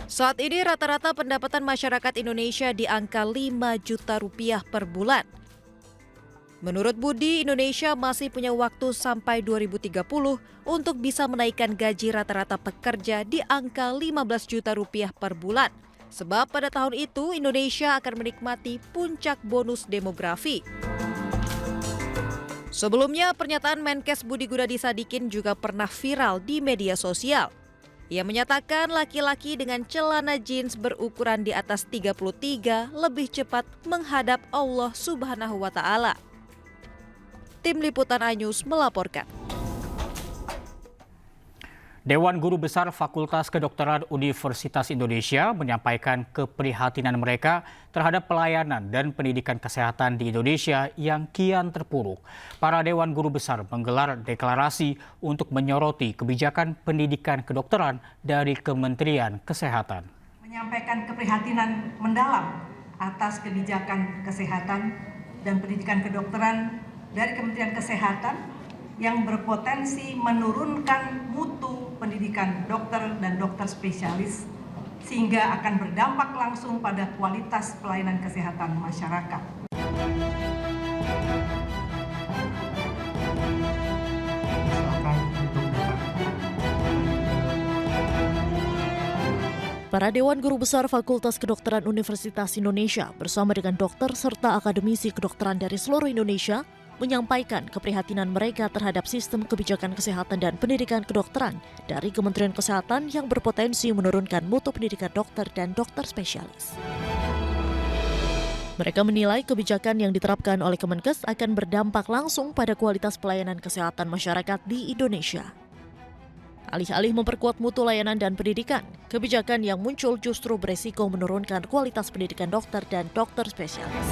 Saat ini rata-rata pendapatan masyarakat Indonesia di angka 5 juta rupiah per bulan. Menurut Budi, Indonesia masih punya waktu sampai 2030 untuk bisa menaikkan gaji rata-rata pekerja di angka 15 juta rupiah per bulan. Sebab pada tahun itu Indonesia akan menikmati puncak bonus demografi. Sebelumnya, pernyataan Menkes Budi Gunadi Sadikin juga pernah viral di media sosial. Ia menyatakan laki-laki dengan celana jeans berukuran di atas 33 lebih cepat menghadap Allah Subhanahu wa Ta'ala. Tim Liputan iNews melaporkan. Dewan Guru Besar Fakultas Kedokteran Universitas Indonesia menyampaikan keprihatinan mereka terhadap pelayanan dan pendidikan kesehatan di Indonesia yang kian terpuruk. Para Dewan Guru Besar menggelar deklarasi untuk menyoroti kebijakan pendidikan kedokteran dari Kementerian Kesehatan. Menyampaikan keprihatinan mendalam atas kebijakan kesehatan dan pendidikan kedokteran dari Kementerian Kesehatan yang berpotensi menurunkan mutu pendidikan dokter dan dokter spesialis sehingga akan berdampak langsung pada kualitas pelayanan kesehatan masyarakat. Para Dewan Guru Besar Fakultas Kedokteran Universitas Indonesia bersama dengan dokter serta akademisi kedokteran dari seluruh Indonesia menyampaikan keprihatinan mereka terhadap sistem kebijakan kesehatan dan pendidikan kedokteran dari Kementerian Kesehatan yang berpotensi menurunkan mutu pendidikan dokter dan dokter spesialis. Mereka menilai kebijakan yang diterapkan oleh Kemenkes akan berdampak langsung pada kualitas pelayanan kesehatan masyarakat di Indonesia. Alih-alih memperkuat mutu layanan dan pendidikan, kebijakan yang muncul justru beresiko menurunkan kualitas pendidikan dokter dan dokter spesialis.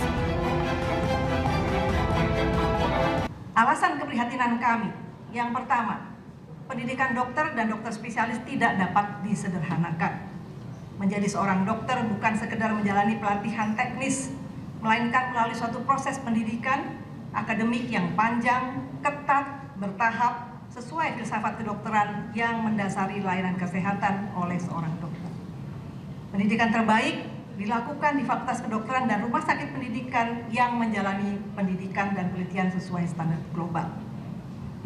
Alasan keprihatinan kami, yang pertama, pendidikan dokter dan dokter spesialis tidak dapat disederhanakan. Menjadi seorang dokter bukan sekedar menjalani pelatihan teknis, melainkan melalui suatu proses pendidikan akademik yang panjang, ketat, bertahap, sesuai filsafat kedokteran yang mendasari layanan kesehatan oleh seorang dokter. Pendidikan terbaik dilakukan di Fakultas Kedokteran dan Rumah Sakit Pendidikan yang menjalani pendidikan dan penelitian sesuai standar global.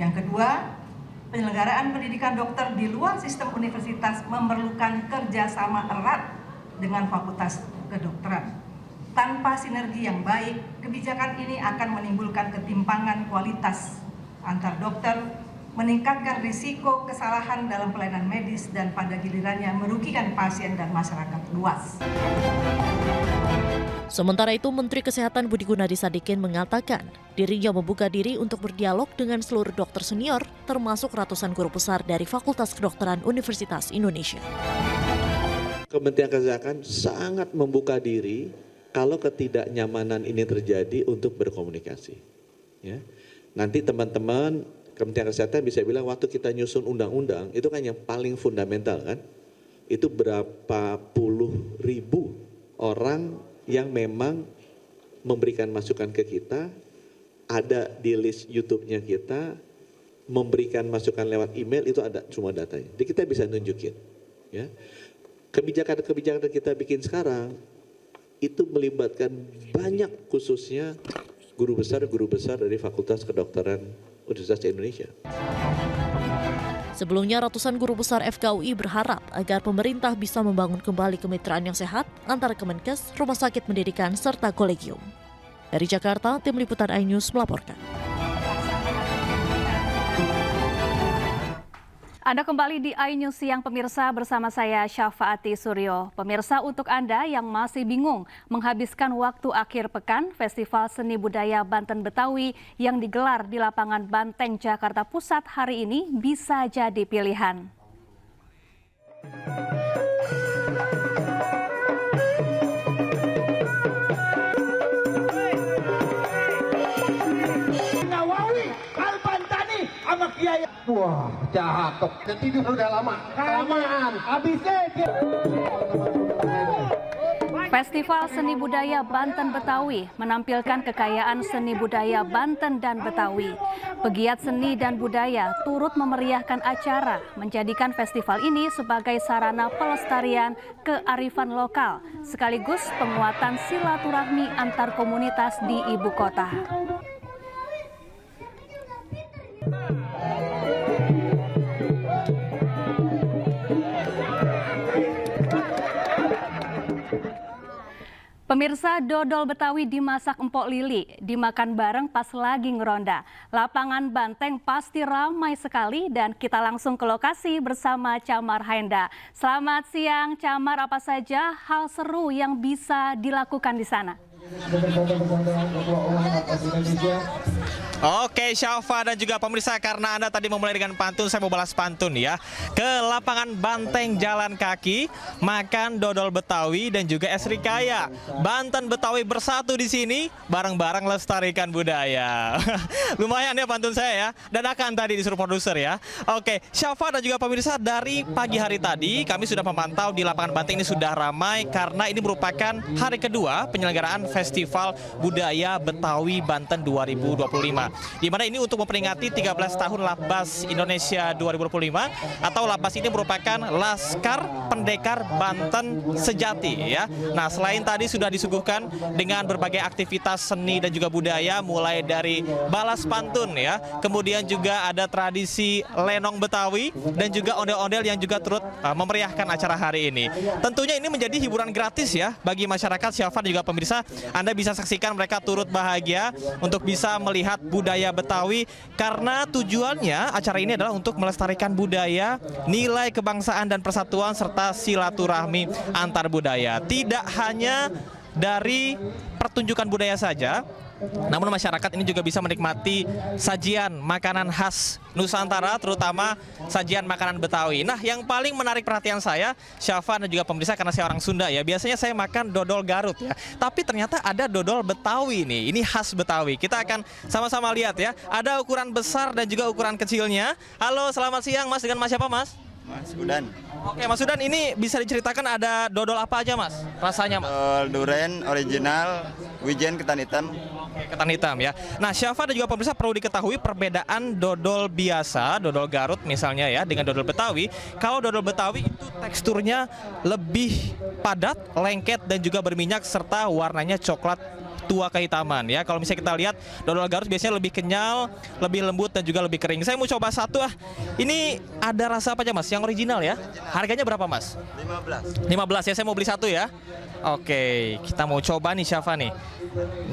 Yang kedua, penyelenggaraan pendidikan dokter di luar sistem universitas memerlukan kerjasama erat dengan Fakultas Kedokteran. Tanpa sinergi yang baik, kebijakan ini akan menimbulkan ketimpangan kualitas antar dokter, meningkatkan risiko kesalahan dalam pelayanan medis, dan pada gilirannya merugikan pasien dan masyarakat luas. Sementara itu, Menteri Kesehatan Budi Gunadi Sadikin mengatakan dirinya membuka diri untuk berdialog dengan seluruh dokter senior, termasuk ratusan guru besar dari Fakultas Kedokteran Universitas Indonesia. Kementerian Kesehatan sangat membuka diri kalau ketidaknyamanan ini terjadi untuk berkomunikasi. Ya. Nanti teman-teman Kementerian Kesehatan bisa bilang waktu kita nyusun undang-undang itu kan yang paling fundamental kan. Itu berapa puluh ribu orang yang memang memberikan masukan ke kita, ada di list YouTube-nya kita, memberikan masukan lewat email, itu ada semua datanya. Jadi kita bisa nunjukin. Ya. Kebijakan-kebijakan yang kita bikin sekarang itu melibatkan banyak, khususnya guru besar dari Fakultas Kedokteran Universitas Indonesia. Sebelumnya, ratusan guru besar FKUI berharap agar pemerintah bisa membangun kembali kemitraan yang sehat antara Kemenkes, Rumah Sakit Pendidikan, serta Kolegium. Dari Jakarta, Tim Liputan iNews melaporkan. Anda kembali di iNews Siang pemirsa, bersama saya Syafaati Suryo. Pemirsa, untuk Anda yang masih bingung menghabiskan waktu akhir pekan, Festival Seni Budaya Banten Betawi yang digelar di lapangan Banteng, Jakarta Pusat hari ini bisa jadi pilihan. Wah, cakep. Dan tidur udah lama. Kelamaan. Habisnya dia. Festival Seni Budaya Banten Betawi menampilkan kekayaan seni budaya Banten dan Betawi. Pegiat seni dan budaya turut memeriahkan acara, menjadikan festival ini sebagai sarana pelestarian kearifan lokal, sekaligus penguatan silaturahmi antar komunitas di ibu kota. Pemirsa, dodol Betawi dimasak Empok Lili, dimakan bareng pas lagi ngeronda. Lapangan Banteng pasti ramai sekali dan kita langsung ke lokasi bersama Camar Haenda. Selamat siang, Camar, apa saja hal seru yang bisa dilakukan di sana? Oke, Syafa dan juga pemirsa, karena Anda tadi memulai dengan pantun, saya mau balas pantun ya. Ke lapangan Banteng jalan kaki, makan dodol Betawi dan juga es rikaya. Banten Betawi bersatu di sini, bareng-bareng lestarikan budaya. Lumayan ya pantun saya ya, dadakan tadi disuruh produser ya. Oke, Syafa dan juga pemirsa, dari pagi hari tadi kami sudah memantau di lapangan Banteng ini sudah ramai karena ini merupakan hari kedua penyelenggaraan Festival Budaya Betawi Banten 2025. Di mana ini untuk memperingati 13 tahun Labas Indonesia 2025 atau Labas ini merupakan Laskar Pendekar Banten Sejati ya. Nah, selain tadi sudah disuguhkan dengan berbagai aktivitas seni dan juga budaya, mulai dari balas pantun ya, kemudian juga ada tradisi lenong Betawi dan juga ondel-ondel yang juga turut memeriahkan acara hari ini. Tentunya ini menjadi hiburan gratis ya bagi masyarakat. Syafa dan juga pemirsa, Anda bisa saksikan mereka turut bahagia untuk bisa melihat budaya Betawi karena tujuannya acara ini adalah untuk melestarikan budaya, nilai kebangsaan dan persatuan serta silaturahmi antar budaya. Tidak hanya dari pertunjukan budaya saja, namun masyarakat ini juga bisa menikmati sajian makanan khas Nusantara, terutama sajian makanan Betawi. Nah, yang paling menarik perhatian saya, Syafa dan juga pemirsa, karena saya orang Sunda ya, biasanya saya makan dodol Garut ya, tapi ternyata ada dodol Betawi nih, ini khas Betawi. Kita akan sama-sama lihat ya, ada ukuran besar dan juga ukuran kecilnya. Halo, selamat siang Mas, dengan Mas siapa Mas? Mas Sudan. Oke, Mas Sudan, ini bisa diceritakan ada dodol apa aja Mas? Rasanya Mas? Duren original, wijen ketan hitam. Oke, ketan hitam ya. Nah, Syafa dan juga pemirsa, perlu diketahui perbedaan dodol biasa, dodol Garut misalnya ya, dengan dodol Betawi. Kalau dodol Betawi itu teksturnya lebih padat, lengket dan juga berminyak serta warnanya coklat tua kehitaman ya. Kalau misalnya kita lihat dodol Garut biasanya lebih kenyal, lebih lembut dan juga lebih kering. Saya mau coba satu ah. Ini ada rasa apa aja Mas? Yang original ya. Harganya berapa Mas? 15 ya. Saya mau beli satu ya. Oke, kita mau coba nih Syafa nih.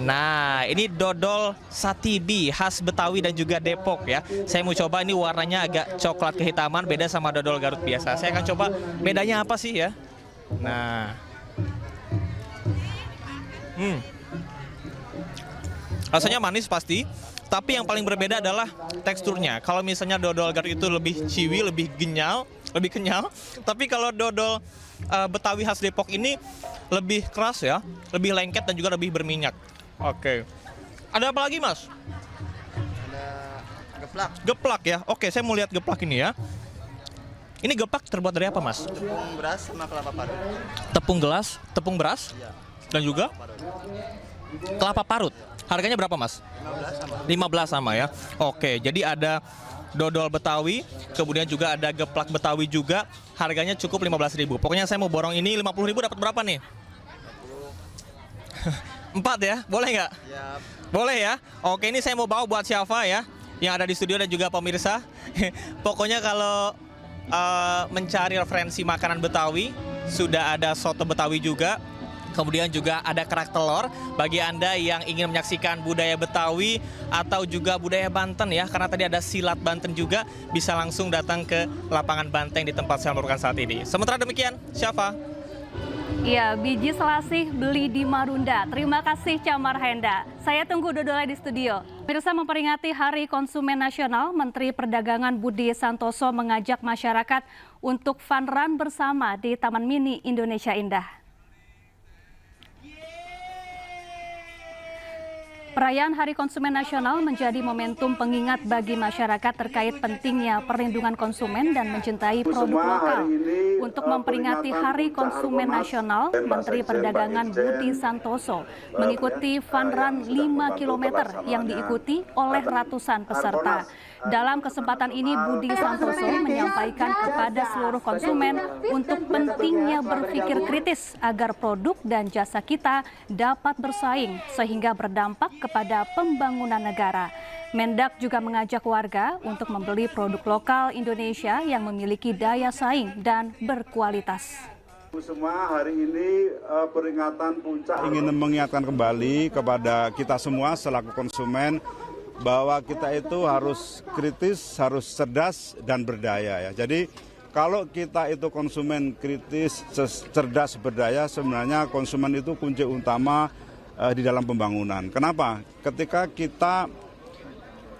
Nah, ini dodol Satibi khas Betawi dan juga Depok ya. Saya mau coba, ini warnanya agak coklat kehitaman, beda sama dodol Garut biasa. Saya akan coba bedanya apa sih ya. Nah, rasanya manis pasti, tapi yang paling berbeda adalah teksturnya. Kalau misalnya dodol Garut itu lebih ciwi, lebih kenyal. Tapi kalau dodol Betawi khas Depok ini lebih keras ya, lebih lengket dan juga lebih berminyak. Oke. Ada apa lagi Mas? Ada geplak. Geplak ya. Oke, saya mau lihat geplak ini ya. Ini geplak terbuat dari apa Mas? Tepung beras sama kelapa parut. Tepung beras Iya. dan juga kelapa parut. Harganya berapa Mas? 15 sama ya. Oke, jadi ada dodol Betawi, kemudian juga ada geplak Betawi juga. Harganya cukup 15.000. Pokoknya saya mau borong ini 50.000 dapat berapa nih? 4 ya? Boleh nggak? Siap. Boleh ya? Oke, ini saya mau bawa buat Syafa ya, yang ada di studio dan juga pemirsa. Pokoknya kalau mencari referensi makanan Betawi, sudah ada soto Betawi juga. Kemudian juga ada kerak telur bagi Anda yang ingin menyaksikan budaya Betawi atau juga budaya Banten ya. Karena tadi ada silat Banten juga, bisa langsung datang ke lapangan Banteng di tempat saya melaporkan saat ini. Sementara demikian, Syafa. Iya, biji selasih beli di Marunda. Terima kasih Camar Henda. Saya tunggu dodolnya di studio. Pemirsa, memperingati Hari Konsumen Nasional, Menteri Perdagangan Budi Santoso mengajak masyarakat untuk fun run bersama di Taman Mini Indonesia Indah. Perayaan Hari Konsumen Nasional menjadi momentum pengingat bagi masyarakat terkait pentingnya perlindungan konsumen dan mencintai produk lokal. Untuk memperingati Hari Konsumen Nasional, Menteri Perdagangan Budi Santoso mengikuti fun run 5 km yang diikuti oleh ratusan peserta. Dalam kesempatan ini, Budi Santoso menyampaikan kepada seluruh konsumen untuk pentingnya berpikir kritis agar produk dan jasa kita dapat bersaing sehingga berdampak kepada pembangunan negara. Mendak juga mengajak warga untuk membeli produk lokal Indonesia yang memiliki daya saing dan berkualitas. Semua hari ini peringatan puncak ingin mengingatkan kembali kepada kita semua selaku konsumen bahwa kita itu harus kritis, harus cerdas dan berdaya ya. Jadi kalau kita itu konsumen kritis, cerdas, berdaya, sebenarnya konsumen itu kunci utama di dalam pembangunan. Kenapa? Ketika kita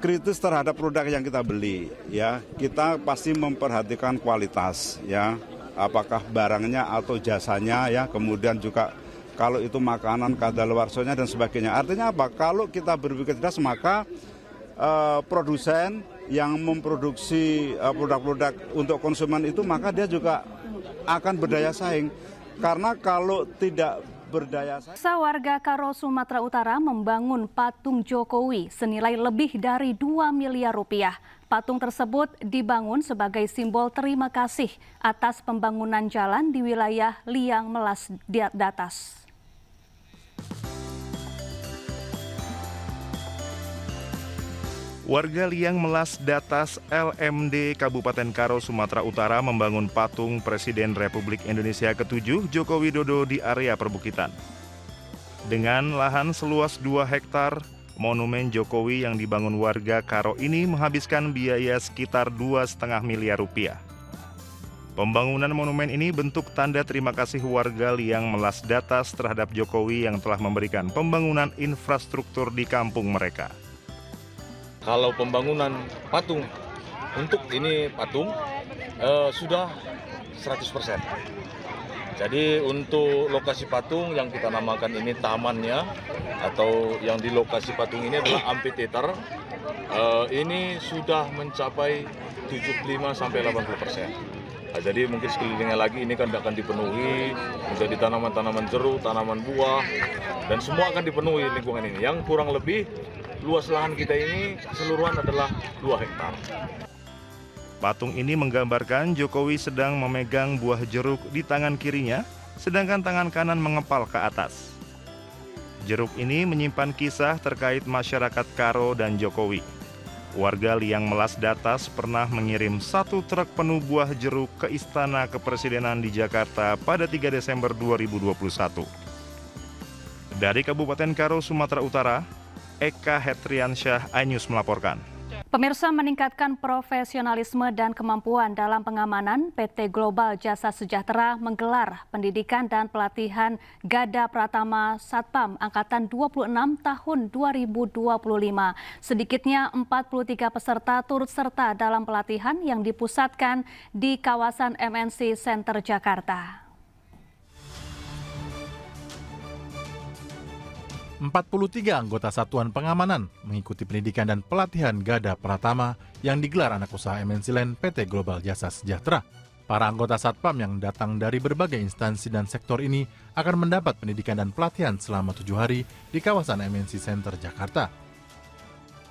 kritis terhadap produk yang kita beli, ya, kita pasti memperhatikan kualitas, ya, apakah barangnya atau jasanya, ya, kemudian juga kalau itu makanan, kadaluarsanya dan sebagainya. Artinya apa? Kalau kita berpikir cerdas, maka produsen yang memproduksi produk-produk untuk konsumen itu, maka dia juga akan berdaya saing. Karena kalau tidak berdaya saing. Warga Karo, Sumatera Utara membangun patung Jokowi senilai lebih dari 2 miliar rupiah. Patung tersebut dibangun sebagai simbol terima kasih atas pembangunan jalan di wilayah Liang Melas Datas. Warga Liang Melas Datas LMD Kabupaten Karo, Sumatera Utara membangun patung Presiden Republik Indonesia ke-7 Joko Widodo di area perbukitan. Dengan lahan seluas 2 hektar, monumen Jokowi yang dibangun warga Karo ini menghabiskan biaya sekitar 2,5 miliar rupiah. Pembangunan monumen ini bentuk tanda terima kasih warga Liang Melas Datas terhadap Jokowi yang telah memberikan pembangunan infrastruktur di kampung mereka. Kalau pembangunan patung, untuk ini patung sudah 100%. Jadi untuk lokasi patung yang kita namakan ini tamannya, atau yang di lokasi patung ini adalah amphitheater, ini sudah mencapai 75-80%. Nah, jadi mungkin sekelilingnya lagi ini kan akan dipenuhi menjadi tanaman-tanaman jeruk, tanaman buah, dan semua akan dipenuhi lingkungan ini. Yang kurang lebih luas lahan kita ini keseluruhan adalah 2 hektar. Patung ini menggambarkan Jokowi sedang memegang buah jeruk di tangan kirinya, sedangkan tangan kanan mengepal ke atas. jeruk ini menyimpan kisah terkait masyarakat Karo dan Jokowi. Warga Liang Melas Datas pernah mengirim 1 truk penuh buah jeruk ke Istana Kepresidenan di Jakarta pada 3 Desember 2021. Dari Kabupaten Karo, Sumatera Utara, Eka Hetriansyah, iNews melaporkan. Pemirsa, meningkatkan profesionalisme dan kemampuan dalam pengamanan, PT Global Jasa Sejahtera menggelar pendidikan dan pelatihan Gada Pratama Satpam Angkatan 26 tahun 2025. Sedikitnya 43 peserta turut serta dalam pelatihan yang dipusatkan di kawasan MNC Center Jakarta. 43 anggota Satuan Pengamanan mengikuti pendidikan dan pelatihan Gada Pratama yang digelar anak usaha MNC Land PT Global Jasa Sejahtera. Para anggota Satpam yang datang dari berbagai instansi dan sektor ini akan mendapat pendidikan dan pelatihan selama 7 hari di kawasan MNC Center Jakarta.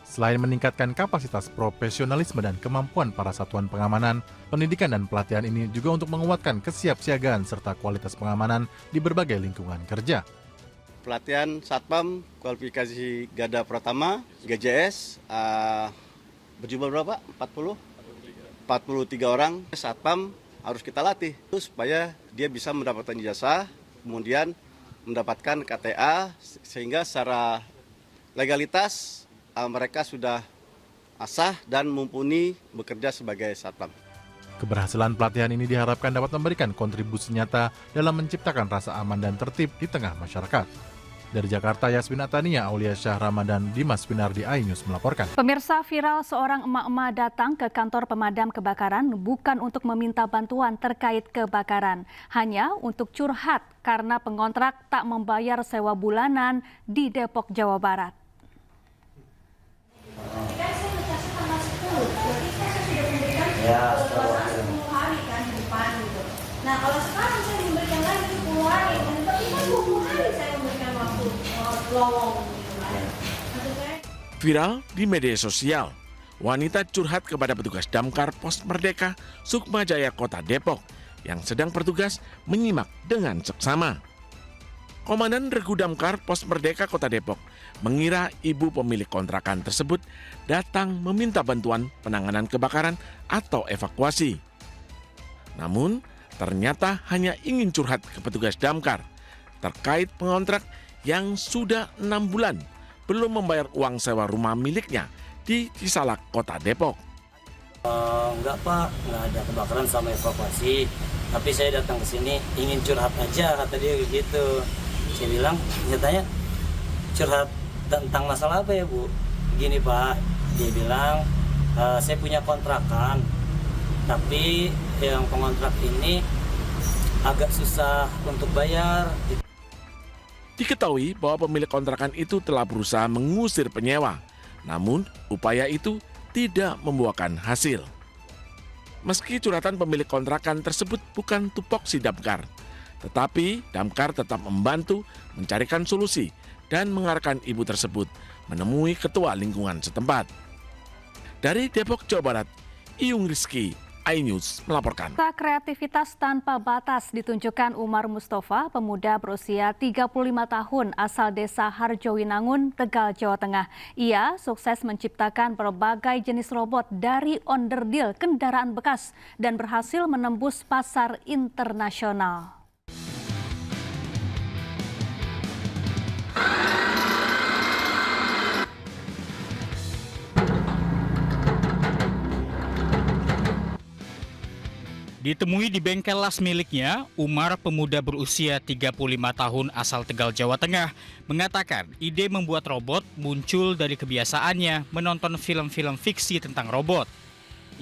Selain meningkatkan kapasitas profesionalisme dan kemampuan para satuan pengamanan, pendidikan dan pelatihan ini juga untuk menguatkan kesiapsiagaan serta kualitas pengamanan di berbagai lingkungan kerja. Pelatihan Satpam kualifikasi Gada Pratama GJS berjumlah berapa? 43 orang Satpam harus kita latih supaya dia bisa mendapatkan ijazah, kemudian mendapatkan KTA, sehingga secara legalitas mereka sudah sah dan mumpuni bekerja sebagai Satpam. Keberhasilan pelatihan ini diharapkan dapat memberikan kontribusi nyata dalam menciptakan rasa aman dan tertib di tengah masyarakat. Dari Jakarta, Yasmin Atania, Aulia Syah Ramadan, Dimas Winardi, iNews melaporkan. Pemirsa, viral seorang emak-emak datang ke kantor pemadam kebakaran bukan untuk meminta bantuan terkait kebakaran, hanya untuk curhat karena pengontrak tak membayar sewa bulanan di Depok, Jawa Barat. Ya, 10 hari kan di depan gitu. Nah, kalau sekarang saya diberikan lagi 10 hari, tapi kan 20 hari saya memberikan waktu lowong gitu kan. Viral di media sosial, wanita curhat kepada petugas Damkar Pos Merdeka, Sukma Jaya, Kota Depok, yang sedang bertugas menyimak dengan seksama. Komandan Regu Damkar Pos Merdeka Kota Depok mengira ibu pemilik kontrakan tersebut datang meminta bantuan penanganan kebakaran atau evakuasi. Namun, ternyata hanya ingin curhat ke petugas damkar terkait pengontrak yang sudah 6 bulan belum membayar uang sewa rumah miliknya di Cisalak, Kota Depok. Enggak Pak, enggak ada kebakaran sama evakuasi. Tapi saya datang ke sini ingin curhat aja, kata dia gitu. Saya bilang, nyatanya curhat tentang masalah apa ya Bu? Gini Pak, dia bilang, saya punya kontrakan, tapi yang pengontrak ini agak susah untuk bayar. Diketahui bahwa pemilik kontrakan itu telah berusaha mengusir penyewa, namun upaya itu tidak membuahkan hasil. Meski curhatan pemilik kontrakan tersebut bukan tupoksi Damkar, tetapi Damkar tetap membantu mencarikan solusi dan mengarahkan ibu tersebut menemui ketua lingkungan setempat. Dari Depok, Jawa Barat, Iyung Rizky, iNews melaporkan. Kreativitas tanpa batas ditunjukkan Umar Mustafa, pemuda berusia 35 tahun asal desa Harjowinangun, Tegal, Jawa Tengah. Ia sukses menciptakan berbagai jenis robot dari onderdil kendaraan bekas dan berhasil menembus pasar internasional. Ditemui di bengkel las miliknya, Umar, pemuda berusia 35 tahun asal Tegal, Jawa Tengah, mengatakan ide membuat robot muncul dari kebiasaannya menonton film-film fiksi tentang robot.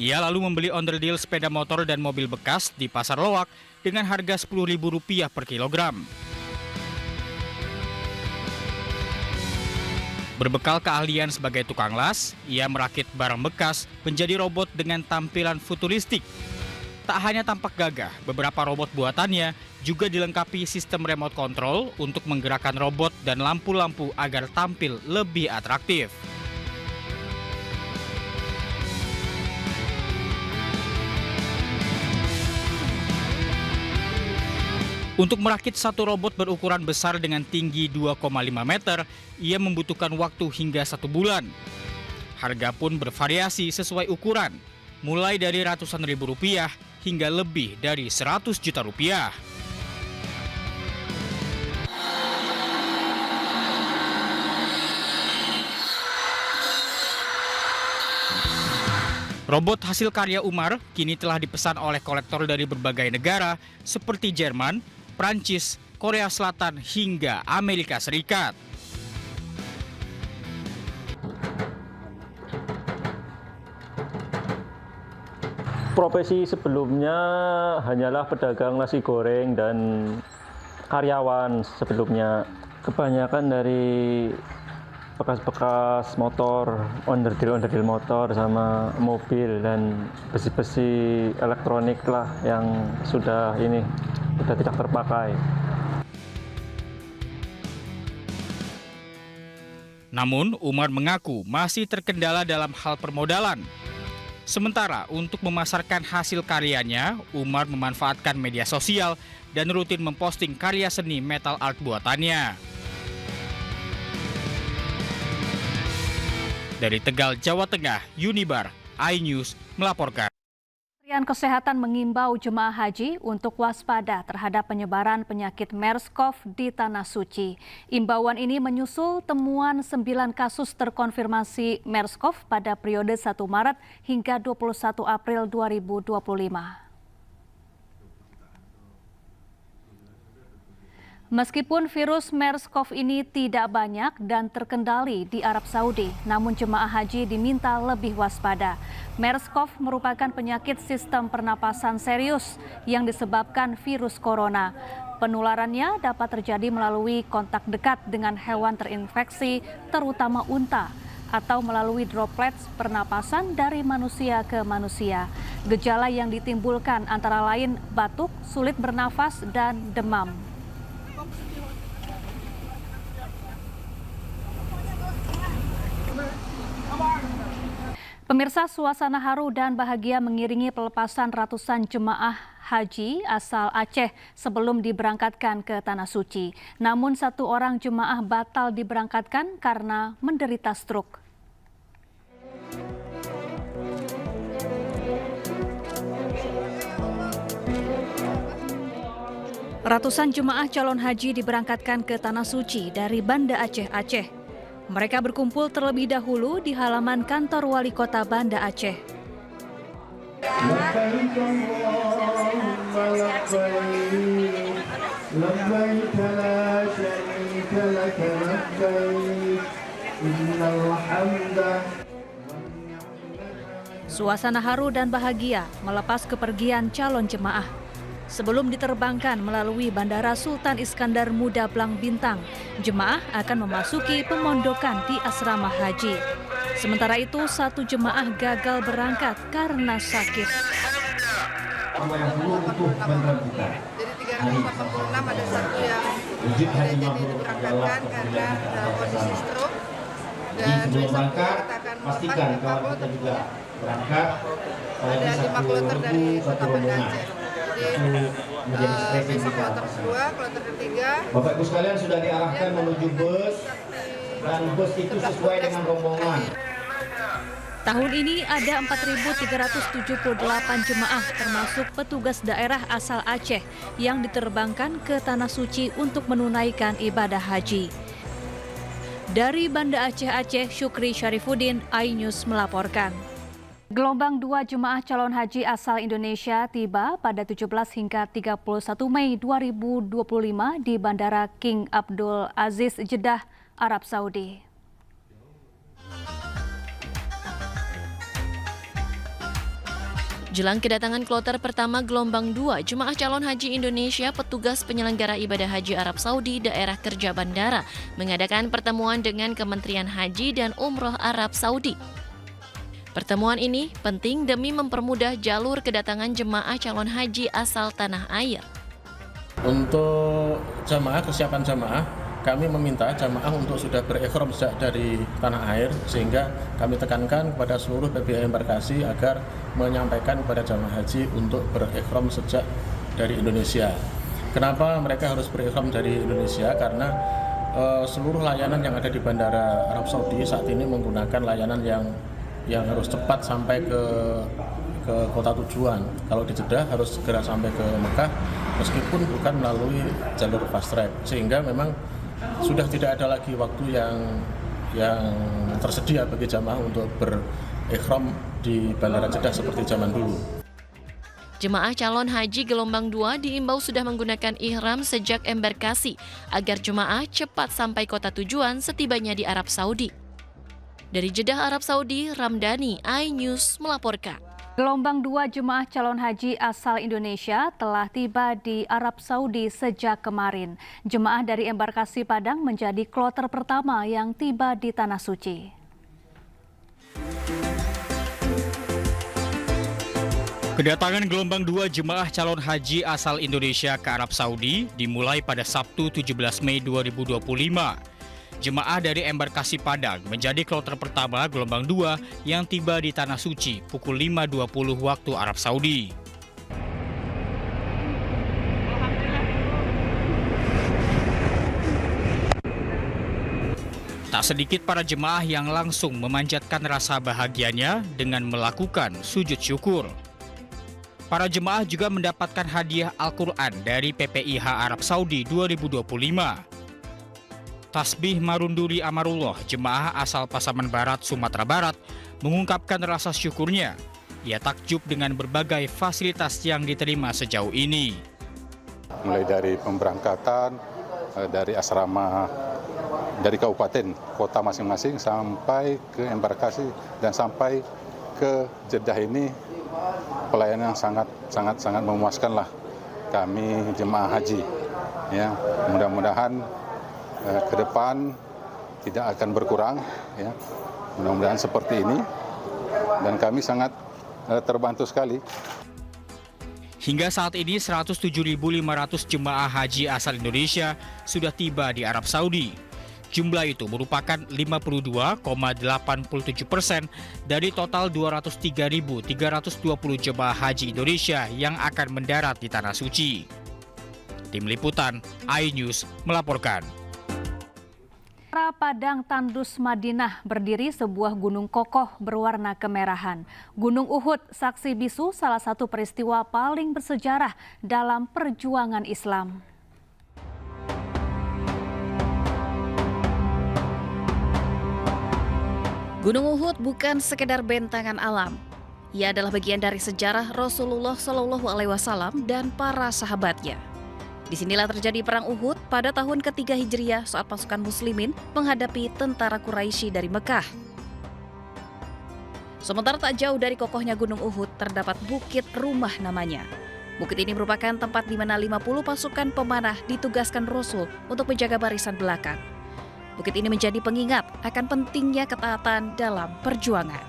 Ia lalu membeli onderdil sepeda motor dan mobil bekas di Pasar Loak dengan harga Rp10.000 per kilogram. Berbekal keahlian sebagai tukang las, ia merakit barang bekas menjadi robot dengan tampilan futuristik. Tak hanya tampak gagah, beberapa robot buatannya juga dilengkapi sistem remote control untuk menggerakkan robot dan lampu-lampu agar tampil lebih atraktif. Untuk merakit satu robot berukuran besar dengan tinggi 2,5 meter, ia membutuhkan waktu hingga 1 bulan. Harga pun bervariasi sesuai ukuran, mulai dari ratusan ribu rupiah hingga lebih dari 100 juta rupiah. Robot hasil karya Umar kini telah dipesan oleh kolektor dari berbagai negara seperti Jerman, Prancis, Korea Selatan, hingga Amerika Serikat. Profesi sebelumnya hanyalah pedagang nasi goreng dan karyawan sebelumnya. Kebanyakan dari bekas-bekas motor, onderdil motor sama mobil dan besi-besi elektronik lah yang sudah tidak terpakai. Namun, Umar mengaku masih terkendala dalam hal permodalan. Sementara untuk memasarkan hasil karyanya, Umar memanfaatkan media sosial dan rutin memposting karya seni metal art buatannya. Dari Tegal, Jawa Tengah, Unibar, iNews melaporkan. Kementerian Kesehatan mengimbau jemaah haji untuk waspada terhadap penyebaran penyakit MERS-CoV di Tanah Suci. Imbauan ini menyusul temuan 9 kasus terkonfirmasi MERS-CoV pada periode 1 Maret hingga 21 April 2025. Meskipun virus MERS-CoV ini tidak banyak dan terkendali di Arab Saudi, namun jemaah haji diminta lebih waspada. MERS-CoV merupakan penyakit sistem pernapasan serius yang disebabkan virus corona. Penularannya dapat terjadi melalui kontak dekat dengan hewan terinfeksi, terutama unta, atau melalui droplets pernapasan dari manusia ke manusia. Gejala yang ditimbulkan antara lain batuk, sulit bernafas, dan demam. Pemirsa, suasana haru dan bahagia mengiringi pelepasan ratusan jemaah haji asal Aceh sebelum diberangkatkan ke Tanah Suci. Namun 1 orang jemaah batal diberangkatkan karena menderita stroke. Ratusan jemaah calon haji diberangkatkan ke Tanah Suci dari Banda Aceh. Mereka berkumpul terlebih dahulu di halaman kantor wali kota Banda Aceh. Suasana haru dan bahagia melepas kepergian calon jemaah. Sebelum diterbangkan melalui Bandara Sultan Iskandar Muda Blang Bintang, jemaah akan memasuki pemondokan di asrama haji. Sementara itu, 1 jemaah gagal berangkat karena sakit. Jadi 386 ada 1 yang tidak jadi diberangkatkan karena kondisi stroke. Dan besok kita akan pastikan kalau kita juga berangkat. Ada 5 kloter dari Kota Banda Aceh. Jadi besok kloter kedua, kloter ketiga. Bapak Ibu sekalian sudah diarahkan menuju bus dan bus itu sesuai dengan rombongan. Tahun ini ada 4.378 jemaah termasuk petugas daerah asal Aceh yang diterbangkan ke Tanah Suci untuk menunaikan ibadah haji. Dari Banda Aceh, Syukri Syarifuddin, iNews melaporkan. Gelombang 2 jemaah calon haji asal Indonesia tiba pada 17 hingga 31 Mei 2025 di Bandara King Abdul Aziz, Jeddah, Arab Saudi. Jelang kedatangan kloter pertama gelombang 2 jemaah calon haji Indonesia, petugas penyelenggara ibadah haji Arab Saudi daerah kerja bandara mengadakan pertemuan dengan Kementerian Haji dan Umroh Arab Saudi. Pertemuan ini penting demi mempermudah jalur kedatangan jemaah calon haji asal tanah air. Untuk jemaah, kesiapan jemaah, kami meminta jemaah untuk sudah berikhram sejak dari tanah air, sehingga kami tekankan kepada seluruh PBI embarkasi agar menyampaikan kepada jemaah haji untuk berikhram sejak dari Indonesia. Kenapa mereka harus berikhram dari Indonesia? Karena seluruh layanan yang ada di Bandara Arab Saudi saat ini menggunakan layanan yang harus cepat sampai ke kota tujuan. Kalau di Jeddah harus segera sampai ke Mekah, meskipun bukan melalui jalur fast track, sehingga memang sudah tidak ada lagi waktu yang tersedia bagi jamaah untuk berikhram di Bandara Jeddah seperti zaman dulu. Jemaah calon haji gelombang 2 diimbau sudah menggunakan ihram sejak embarkasi agar jemaah cepat sampai kota tujuan setibanya di Arab Saudi. Dari Jeddah, Arab Saudi, Ramdhani, iNews melaporkan. Gelombang 2 jemaah calon haji asal Indonesia telah tiba di Arab Saudi sejak kemarin. Jemaah dari embarkasi Padang menjadi kloter pertama yang tiba di Tanah Suci. Kedatangan gelombang 2 jemaah calon haji asal Indonesia ke Arab Saudi dimulai pada Sabtu 17 Mei 2025. Jemaah dari embarkasi Padang menjadi kloter pertama gelombang 2 yang tiba di Tanah Suci pukul 5.20 waktu Arab Saudi. Tak sedikit para jemaah yang langsung memanjatkan rasa bahagianya dengan melakukan sujud syukur. Para jemaah juga mendapatkan hadiah Al-Quran dari PPIH Arab Saudi 2025. Tasbih Marunduri Amarullah, jemaah asal Pasaman Barat, Sumatera Barat, mengungkapkan rasa syukurnya. Ia takjub dengan berbagai fasilitas yang diterima sejauh ini. Mulai dari pemberangkatan, dari asrama, dari kabupaten, kota masing-masing, sampai ke embarkasi dan sampai ke Jeddah ini, pelayanan yang sangat memuaskan lah kami jemaah haji. Ya, mudah-mudahan ke depan tidak akan berkurang, ya. Mudah-mudahan seperti ini, dan kami sangat terbantu sekali. Hingga saat ini 107.500 jemaah haji asal Indonesia sudah tiba di Arab Saudi. Jumlah itu merupakan 52,87% dari total 203.320 jemaah haji Indonesia yang akan mendarat di Tanah Suci. Tim Liputan iNews melaporkan. Padang tandus Madinah berdiri sebuah gunung kokoh berwarna kemerahan. Gunung Uhud, saksi bisu salah satu peristiwa paling bersejarah dalam perjuangan Islam. Gunung Uhud bukan sekedar bentangan alam. Ia adalah bagian dari sejarah Rasulullah SAW dan para sahabatnya. Disinilah terjadi Perang Uhud pada tahun ketiga Hijriah saat pasukan muslimin menghadapi tentara Quraisy dari Mekah. Sementara tak jauh dari kokohnya Gunung Uhud terdapat Bukit Rumah namanya. Bukit ini merupakan tempat di mana 50 pasukan pemanah ditugaskan Rasul untuk menjaga barisan belakang. Bukit ini menjadi pengingat akan pentingnya ketaatan dalam perjuangan.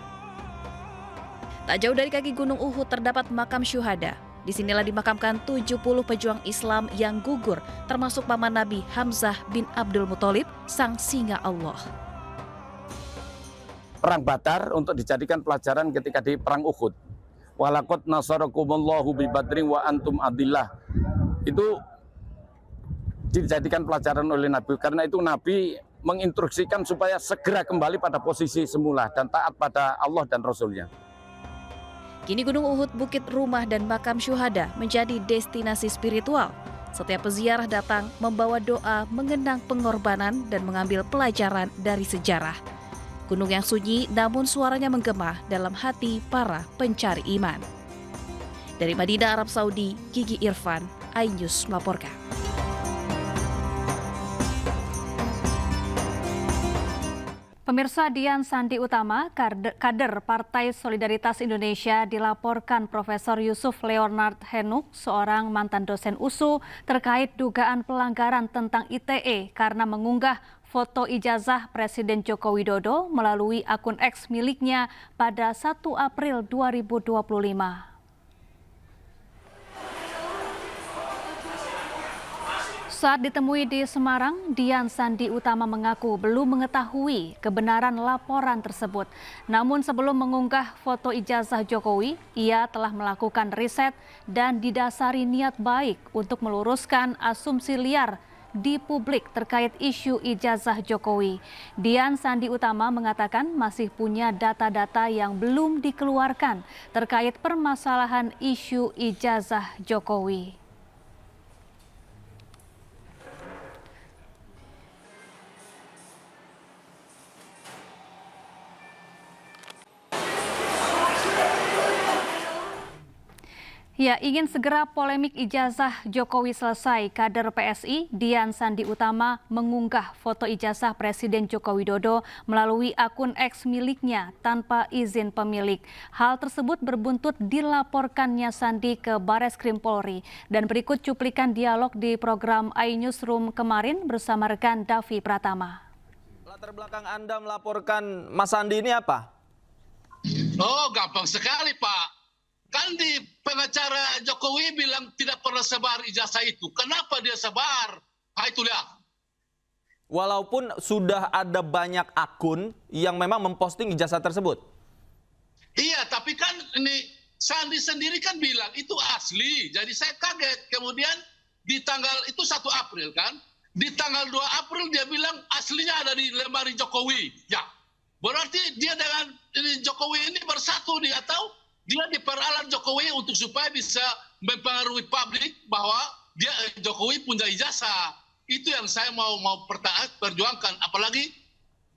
Tak jauh dari kaki Gunung Uhud terdapat makam syuhada. Disinilah dimakamkan 70 pejuang Islam yang gugur, termasuk paman Nabi Hamzah bin Abdul Muthalib, sang singa Allah. Perang Badar untuk dijadikan pelajaran ketika di Perang Uhud. Walaqad nasarakumullahu bi badrin wa antum adillah. Itu dijadikan pelajaran oleh Nabi, karena itu Nabi menginstruksikan supaya segera kembali pada posisi semula dan taat pada Allah dan Rasul-Nya. Kini Gunung Uhud, Bukit Rumah dan Makam Syuhada menjadi destinasi spiritual. Setiap peziarah datang membawa doa, mengenang pengorbanan dan mengambil pelajaran dari sejarah. Gunung yang sunyi namun suaranya menggema dalam hati para pencari iman. Dari Madinah, Arab Saudi, Gigi Irfan, iNews melaporkan. Pemirsa, Dian Sandi Utama, kader Partai Solidaritas Indonesia, dilaporkan Profesor Yusuf Leonard Henuk, seorang mantan dosen USU, terkait dugaan pelanggaran tentang ITE karena mengunggah foto ijazah Presiden Joko Widodo melalui akun X miliknya pada 1 April 2025. Saat ditemui di Semarang, Dian Sandi Utama mengaku belum mengetahui kebenaran laporan tersebut. Namun sebelum mengunggah foto ijazah Jokowi, ia telah melakukan riset dan didasari niat baik untuk meluruskan asumsi liar di publik terkait isu ijazah Jokowi. Dian Sandi Utama mengatakan masih punya data-data yang belum dikeluarkan terkait permasalahan isu ijazah Jokowi. Ya, ingin segera polemik ijazah Jokowi selesai, kader PSI Dian Sandi Utama mengunggah foto ijazah Presiden Joko Widodo melalui akun X miliknya tanpa izin pemilik. Hal tersebut berbuntut dilaporkannya Sandi ke Bareskrim Polri. Dan berikut cuplikan dialog di program iNewsroom kemarin bersama rekan Davi Pratama. Latar belakang Anda melaporkan Mas Sandi ini apa? Oh, gampang sekali, Pak. Kan di pengacara Jokowi bilang tidak pernah sebar ijazah itu. Kenapa dia sebar? Itu dia. Walaupun sudah ada banyak akun yang memang memposting ijazah tersebut. Iya, tapi kan ini Sandi sendiri kan bilang itu asli. Jadi saya kaget. Kemudian di tanggal itu 1 April kan. Di tanggal 2 April dia bilang aslinya ada di lemari Jokowi. Ya, berarti dia dengan Jokowi ini bersatu dia tahu. Dia diperalat Jokowi untuk supaya bisa mempengaruhi publik bahwa dia Jokowi punya ijazah. Itu yang saya mau perjuangkan. Apalagi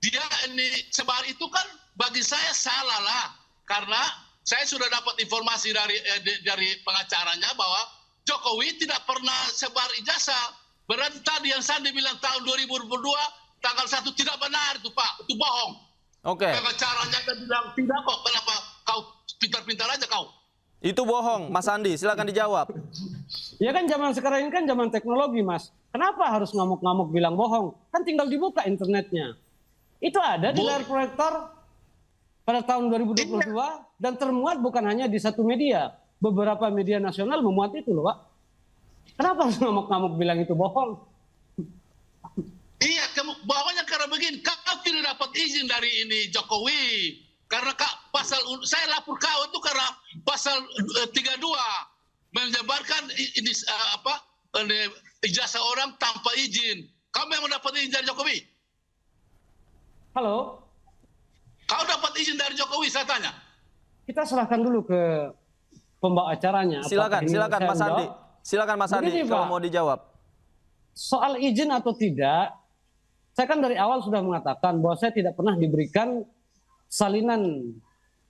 dia ini sebar itu kan bagi saya salah lah. Karena saya sudah dapat informasi dari pengacaranya bahwa Jokowi tidak pernah sebar ijazah. Berarti tadi yang Sandi bilang tahun 2022 tanggal 1 tidak benar itu, Pak. Itu bohong. Oke. Pengacaranya bilang tidak kok. Kenapa kau pintar-pintar aja kau? Itu bohong, Mas Sandi. Silakan dijawab. Ya kan zaman sekarang ini kan zaman teknologi, Mas. Kenapa harus ngamuk-ngamuk bilang bohong? Kan tinggal dibuka internetnya. Itu ada di layar proyektor pada tahun 2022 dan termuat bukan hanya di satu media. Beberapa media nasional memuat itu loh, Pak. Kenapa harus ngamuk-ngamuk bilang itu bohong? Iya, bohongnya karena begini. Kau tidak dapat izin dari ini Jokowi. Karena pasal saya lapor kau itu karena pasal 32 menyebarkan ini ijazah orang tanpa izin. Kamu yang mendapat izin dari Jokowi? Halo? Kau dapat izin dari Jokowi, saya tanya. Kita serahkan dulu ke pembawa acaranya. Silakan Mas Sandi. Silakan Mas Sandi kalau mau dijawab. Soal izin atau tidak, saya kan dari awal sudah mengatakan bahwa saya tidak pernah diberikan salinan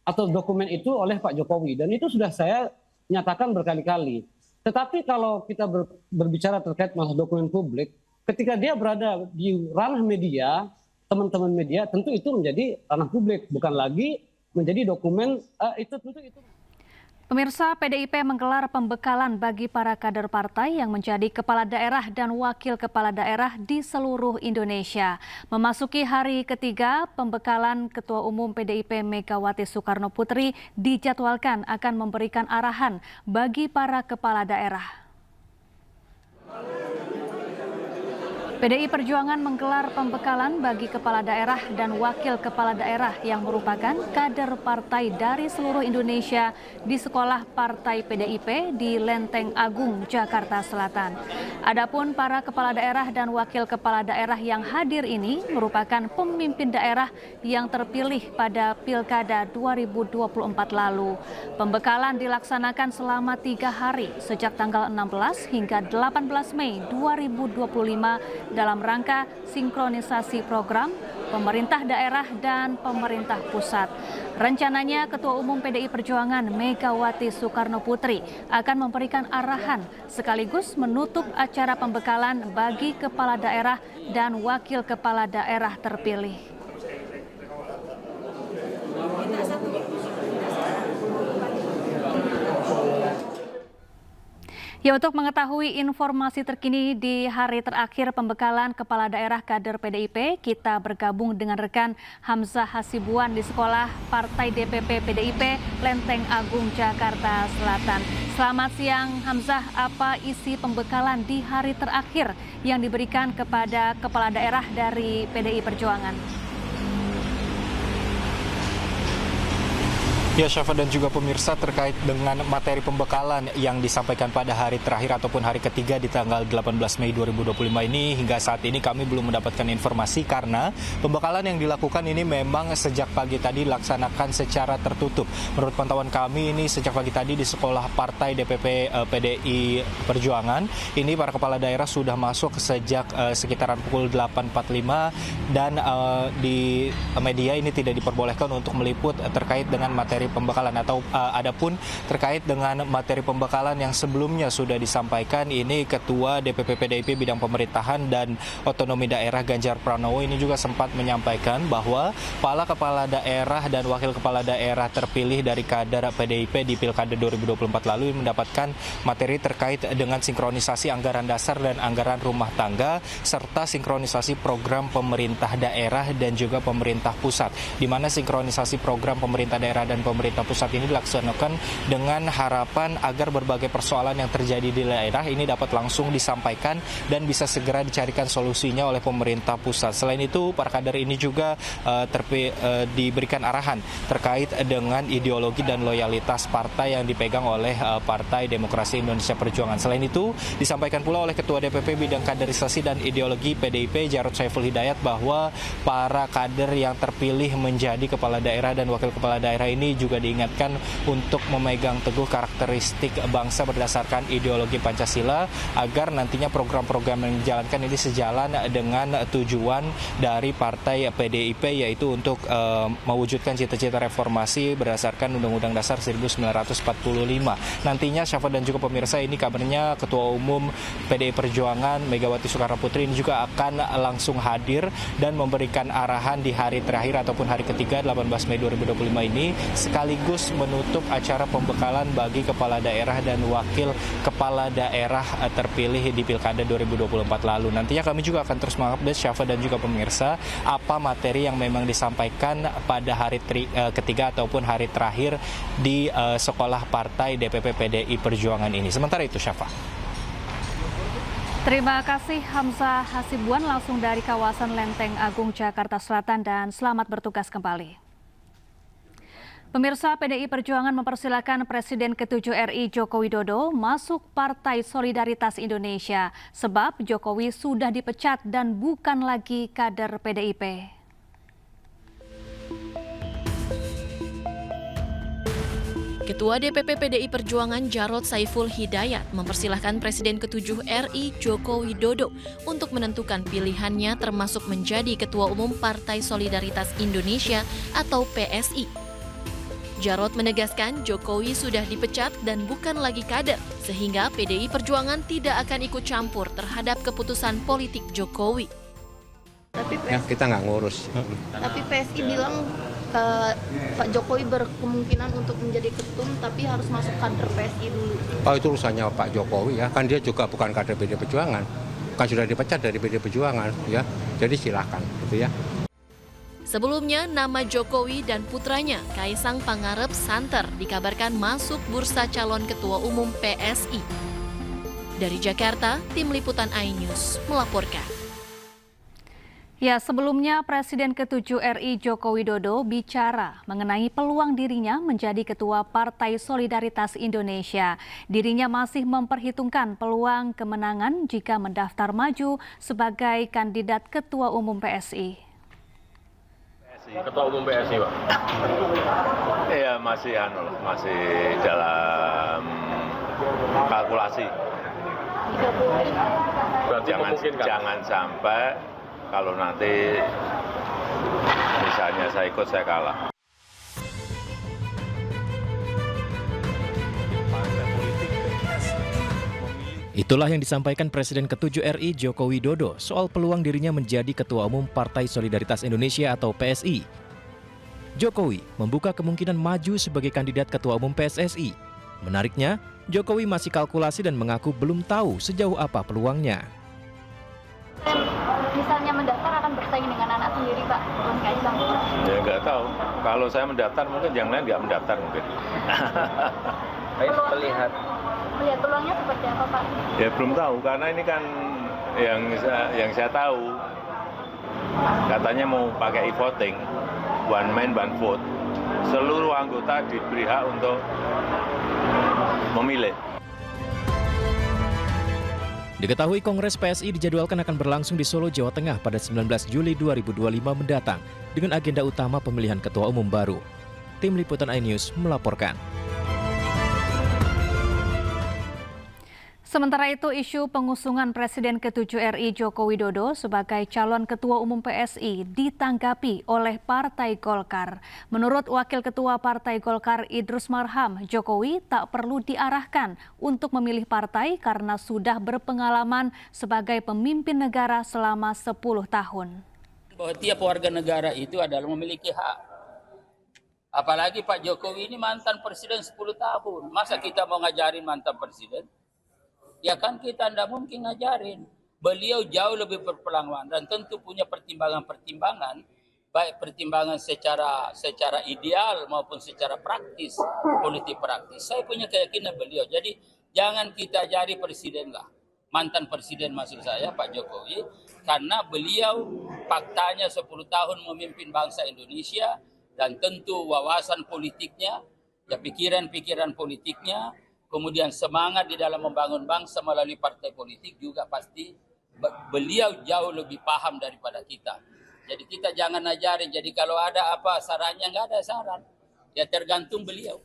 atau dokumen itu oleh Pak Jokowi. Dan itu sudah saya nyatakan berkali-kali. Tetapi kalau kita berbicara terkait masalah dokumen publik, ketika dia berada di ranah media, teman-teman media, tentu itu menjadi ranah publik. Bukan lagi menjadi dokumen, itu tentu itu. Pemirsa, PDIP menggelar pembekalan bagi para kader partai yang menjadi kepala daerah dan wakil kepala daerah di seluruh Indonesia. Memasuki hari ketiga, pembekalan Ketua Umum PDIP Megawati Soekarno Putri dijadwalkan akan memberikan arahan bagi para kepala daerah. PDI Perjuangan menggelar pembekalan bagi kepala daerah dan wakil kepala daerah yang merupakan kader partai dari seluruh Indonesia di sekolah partai PDIP di Lenteng Agung, Jakarta Selatan. Adapun para kepala daerah dan wakil kepala daerah yang hadir ini merupakan pemimpin daerah yang terpilih pada Pilkada 2024 lalu. Pembekalan dilaksanakan selama 3 hari sejak tanggal 16 hingga 18 Mei 2025 dalam rangka sinkronisasi program pemerintah daerah dan pemerintah pusat. Rencananya Ketua Umum PDI Perjuangan Megawati Soekarno Putri akan memberikan arahan sekaligus menutup acara pembekalan bagi kepala daerah dan wakil kepala daerah terpilih. Ya, untuk mengetahui informasi terkini di hari terakhir pembekalan Kepala Daerah kader PDIP, kita bergabung dengan rekan Hamzah Hasibuan di Sekolah Partai DPP PDIP Lenteng Agung, Jakarta Selatan. Selamat siang Hamzah, apa isi pembekalan di hari terakhir yang diberikan kepada Kepala Daerah dari PDI Perjuangan? Ya, Syafa dan juga pemirsa, terkait dengan materi pembekalan yang disampaikan pada hari terakhir ataupun hari ketiga di tanggal 18 Mei 2025 ini, hingga saat ini kami belum mendapatkan informasi karena pembekalan yang dilakukan ini memang sejak pagi tadi dilaksanakan secara tertutup. Menurut pantauan kami ini sejak pagi tadi di Sekolah Partai DPP PDI Perjuangan, ini para kepala daerah sudah masuk sejak sekitaran pukul 8.45 dan di media ini tidak diperbolehkan untuk meliput terkait dengan materi pembekalan atau adapun terkait dengan materi pembekalan yang sebelumnya sudah disampaikan, ini Ketua DPP PDIP bidang pemerintahan dan otonomi daerah Ganjar Pranowo ini juga sempat menyampaikan bahwa para kepala daerah dan wakil kepala daerah terpilih dari kader PDIP di Pilkada 2024 lalu mendapatkan materi terkait dengan sinkronisasi anggaran dasar dan anggaran rumah tangga serta sinkronisasi program pemerintah daerah dan juga pemerintah pusat, di mana sinkronisasi program pemerintah daerah dan pemerintah pusat ini dilaksanakan dengan harapan agar berbagai persoalan yang terjadi di daerah ini dapat langsung disampaikan dan bisa segera dicarikan solusinya oleh pemerintah pusat. Selain itu, para kader ini juga diberikan arahan terkait dengan ideologi dan loyalitas partai yang dipegang oleh Partai Demokrasi Indonesia Perjuangan. Selain itu, disampaikan pula oleh Ketua DPP bidang kaderisasi dan ideologi PDIP Jarod Saiful Hidayat bahwa para kader yang terpilih menjadi kepala daerah dan wakil kepala daerah ini juga diingatkan untuk memegang teguh karakteristik bangsa berdasarkan ideologi Pancasila agar nantinya program-program yang dijalankan ini sejalan dengan tujuan dari partai PDIP, yaitu untuk mewujudkan cita-cita reformasi berdasarkan Undang-Undang Dasar 1945. Nantinya Syafa dan juga pemirsa, ini kabarnya Ketua Umum PDI Perjuangan Megawati Soekarnoputri ini juga akan langsung hadir dan memberikan arahan di hari terakhir ataupun hari ketiga 18 Mei 2025 ini sekaligus menutup acara pembekalan bagi kepala daerah dan wakil kepala daerah terpilih di Pilkada 2024 lalu. Nantinya kami juga akan terus mengupdate Syafa dan juga pemirsa apa materi yang memang disampaikan pada hari ketiga ataupun hari terakhir di Sekolah Partai DPP PDI Perjuangan ini. Sementara itu, Syafa. Terima kasih Hamzah Hasibuan langsung dari kawasan Lenteng Agung, Jakarta Selatan, dan selamat bertugas kembali. Pemirsa, PDI Perjuangan mempersilakan Presiden ke-7 RI Joko Widodo masuk Partai Solidaritas Indonesia sebab Jokowi sudah dipecat dan bukan lagi kader PDIP. Ketua DPP PDI Perjuangan Jarod Saiful Hidayat mempersilahkan Presiden ke-7 RI Joko Widodo untuk menentukan pilihannya termasuk menjadi Ketua Umum Partai Solidaritas Indonesia atau PSI. Jarod menegaskan Jokowi sudah dipecat dan bukan lagi kader, sehingga PDI Perjuangan tidak akan ikut campur terhadap keputusan politik Jokowi. Tapi kita nggak ngurus. Tapi PSI bilang Pak Jokowi berkemungkinan untuk menjadi ketum, tapi harus masuk kader PSI dulu. Oh, itu urusannya Pak Jokowi ya, kan dia juga bukan kader PDI Perjuangan, kan sudah dipecat dari PDI Perjuangan ya, jadi silakan gitu ya. Sebelumnya, nama Jokowi dan putranya, Kaisang Pangarep santer, dikabarkan masuk bursa calon ketua umum PSI. Dari Jakarta, Tim Liputan iNews melaporkan. Ya, sebelumnya Presiden ke-7 RI Joko Widodo bicara mengenai peluang dirinya menjadi Ketua Partai Solidaritas Indonesia. Dirinya masih memperhitungkan peluang kemenangan jika mendaftar maju sebagai kandidat Ketua Umum PSI. Ketua Umum PSI, Pak? Iya, masih dalam kalkulasi. Jangan sampai kalau nanti misalnya saya ikut, saya kalah. Itulah yang disampaikan Presiden ke-7 RI Joko Widodo soal peluang dirinya menjadi Ketua Umum Partai Solidaritas Indonesia atau PSI. Jokowi membuka kemungkinan maju sebagai kandidat Ketua Umum PSSI. Menariknya, Jokowi masih kalkulasi dan mengaku belum tahu sejauh apa peluangnya. Misalnya mendaftar akan bersaing dengan anak sendiri, Pak, Mas Kaisang? Ya nggak tahu. Kalau saya mendaftar mungkin yang lain nggak mendaftar mungkin. Melihat peluangnya seperti apa, Pak? Ya belum tahu karena ini kan yang saya tahu katanya mau pakai e-voting, one man one vote. Seluruh anggota diberi hak untuk memilih. Diketahui Kongres PSI dijadwalkan akan berlangsung di Solo, Jawa Tengah pada 19 Juli 2025 mendatang dengan agenda utama pemilihan ketua umum baru. Tim Liputan iNews melaporkan. Sementara itu, isu pengusungan Presiden ke-7 RI Joko Widodo sebagai calon Ketua Umum PSI ditanggapi oleh Partai Golkar. Menurut Wakil Ketua Partai Golkar Idrus Marham, Jokowi tak perlu diarahkan untuk memilih partai karena sudah berpengalaman sebagai pemimpin negara selama 10 tahun. Bahwa tiap warga negara itu adalah memiliki hak. Apalagi Pak Jokowi ini mantan presiden 10 tahun. Masa kita mau ngajarin mantan presiden? Ya kan kita tidak mungkin ngajarin. Beliau jauh lebih berpengalaman dan tentu punya pertimbangan-pertimbangan, baik pertimbangan secara ideal maupun secara praktis, politik praktis. Saya punya keyakinan beliau. Jadi jangan kita ajari presiden lah. Mantan presiden maksud saya Pak Jokowi, karena beliau faktanya 10 tahun memimpin bangsa Indonesia dan tentu wawasan politiknya, ya pikiran-pikiran politiknya, kemudian semangat di dalam membangun bangsa melalui partai politik juga pasti beliau jauh lebih paham daripada kita. Jadi kita jangan ajarin. Jadi kalau ada apa sarannya, nggak ada saran. Ya tergantung beliau.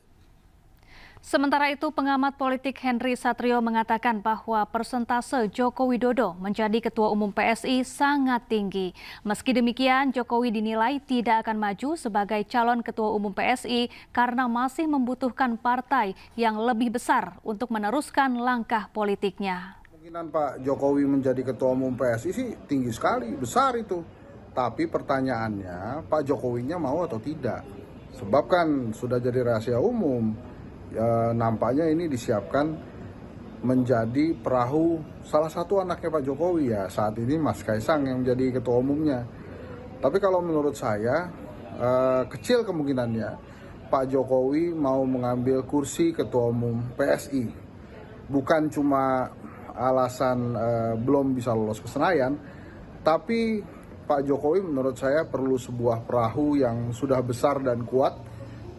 Sementara itu, pengamat politik Henry Satrio mengatakan bahwa persentase Joko Widodo menjadi Ketua Umum PSI sangat tinggi. Meski demikian, Jokowi dinilai tidak akan maju sebagai calon Ketua Umum PSI karena masih membutuhkan partai yang lebih besar untuk meneruskan langkah politiknya. Kemungkinan Pak Jokowi menjadi Ketua Umum PSI sih tinggi sekali, besar itu. Tapi pertanyaannya, Pak Jokowinya mau atau tidak? Sebab kan sudah jadi rahasia umum. Ya, nampaknya ini disiapkan menjadi perahu salah satu anaknya Pak Jokowi ya. Saat ini Mas Kaisang yang menjadi ketua umumnya. Tapi kalau menurut saya kecil kemungkinannya Pak Jokowi mau mengambil kursi ketua umum PSI. Bukan cuma alasan belum bisa lolos ke Senayan, tapi Pak Jokowi menurut saya perlu sebuah perahu yang sudah besar dan kuat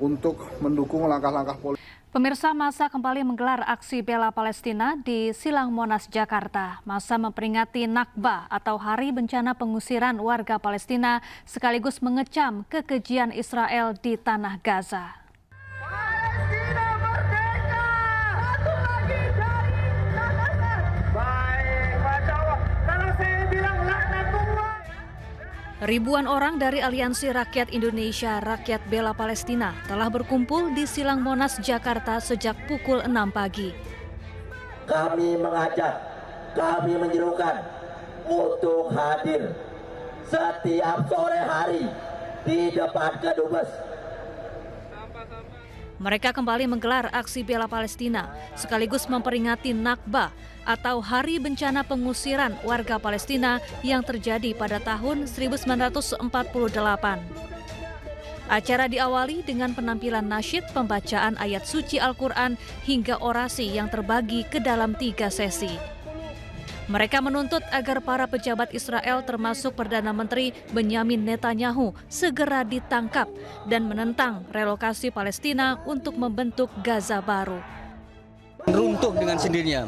untuk mendukung langkah-langkah politik. Pemirsa, massa kembali menggelar aksi bela Palestina di Silang Monas, Jakarta. Massa memperingati Nakba atau Hari Bencana Pengusiran Warga Palestina sekaligus mengecam kekejian Israel di Tanah Gaza. Ribuan orang dari Aliansi Rakyat Indonesia Rakyat Bela Palestina telah berkumpul di Silang Monas, Jakarta sejak pukul 6 pagi. Kami mengajak, kami menyerukan untuk hadir setiap sore hari di depan Kedubes. Mereka kembali menggelar aksi bela Palestina sekaligus memperingati Nakba atau Hari Bencana Pengusiran Warga Palestina yang terjadi pada tahun 1948. Acara diawali dengan penampilan nasyid, pembacaan ayat suci Al-Quran hingga orasi yang terbagi ke dalam 3 sesi. Mereka menuntut agar para pejabat Israel termasuk Perdana Menteri Benyamin Netanyahu segera ditangkap dan menentang relokasi Palestina untuk membentuk Gaza baru. Runtuh dengan sendirinya.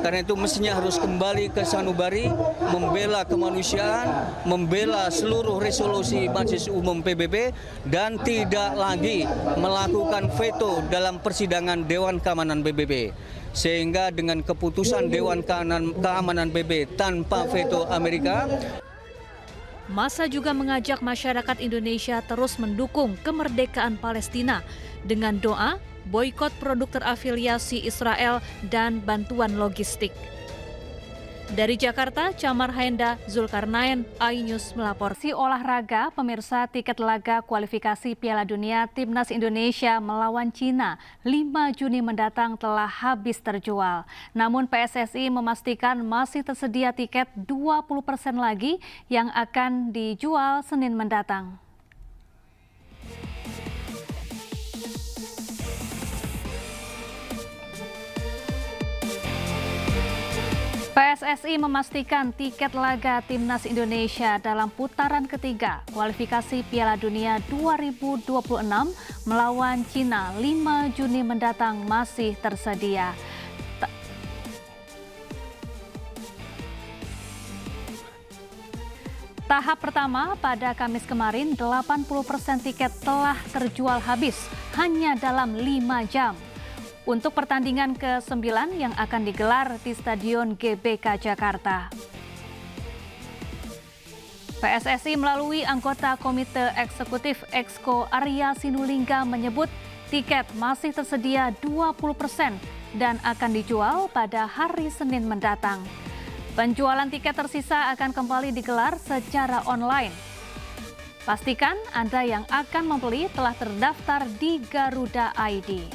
Karena itu mestinya harus kembali ke sanubari, membela kemanusiaan, membela seluruh resolusi Majelis Umum PBB dan tidak lagi melakukan veto dalam persidangan Dewan Keamanan PBB. Sehingga dengan keputusan Dewan Keamanan PBB tanpa veto Amerika. Massa juga mengajak masyarakat Indonesia terus mendukung kemerdekaan Palestina dengan doa, boikot produk terafiliasi Israel, dan bantuan logistik. Dari Jakarta, Camar Haenda, Zulkarnain, iNews melapor. Si olahraga, pemirsa, tiket laga kualifikasi Piala Dunia Timnas Indonesia melawan Cina 5 Juni mendatang telah habis terjual. Namun PSSI memastikan masih tersedia tiket 20% lagi yang akan dijual Senin mendatang. PSSI memastikan tiket laga Timnas Indonesia dalam putaran ketiga kualifikasi Piala Dunia 2026 melawan Cina 5 Juni mendatang masih tersedia. Tahap pertama pada Kamis kemarin 80% tiket telah terjual habis hanya dalam 5 jam. Untuk pertandingan ke-9 yang akan digelar di Stadion GBK Jakarta. PSSI melalui anggota Komite Eksekutif Exco Arya Sinulinga menyebut tiket masih tersedia 20% dan akan dijual pada hari Senin mendatang. Penjualan tiket tersisa akan kembali digelar secara online. Pastikan Anda yang akan membeli telah terdaftar di Garuda ID.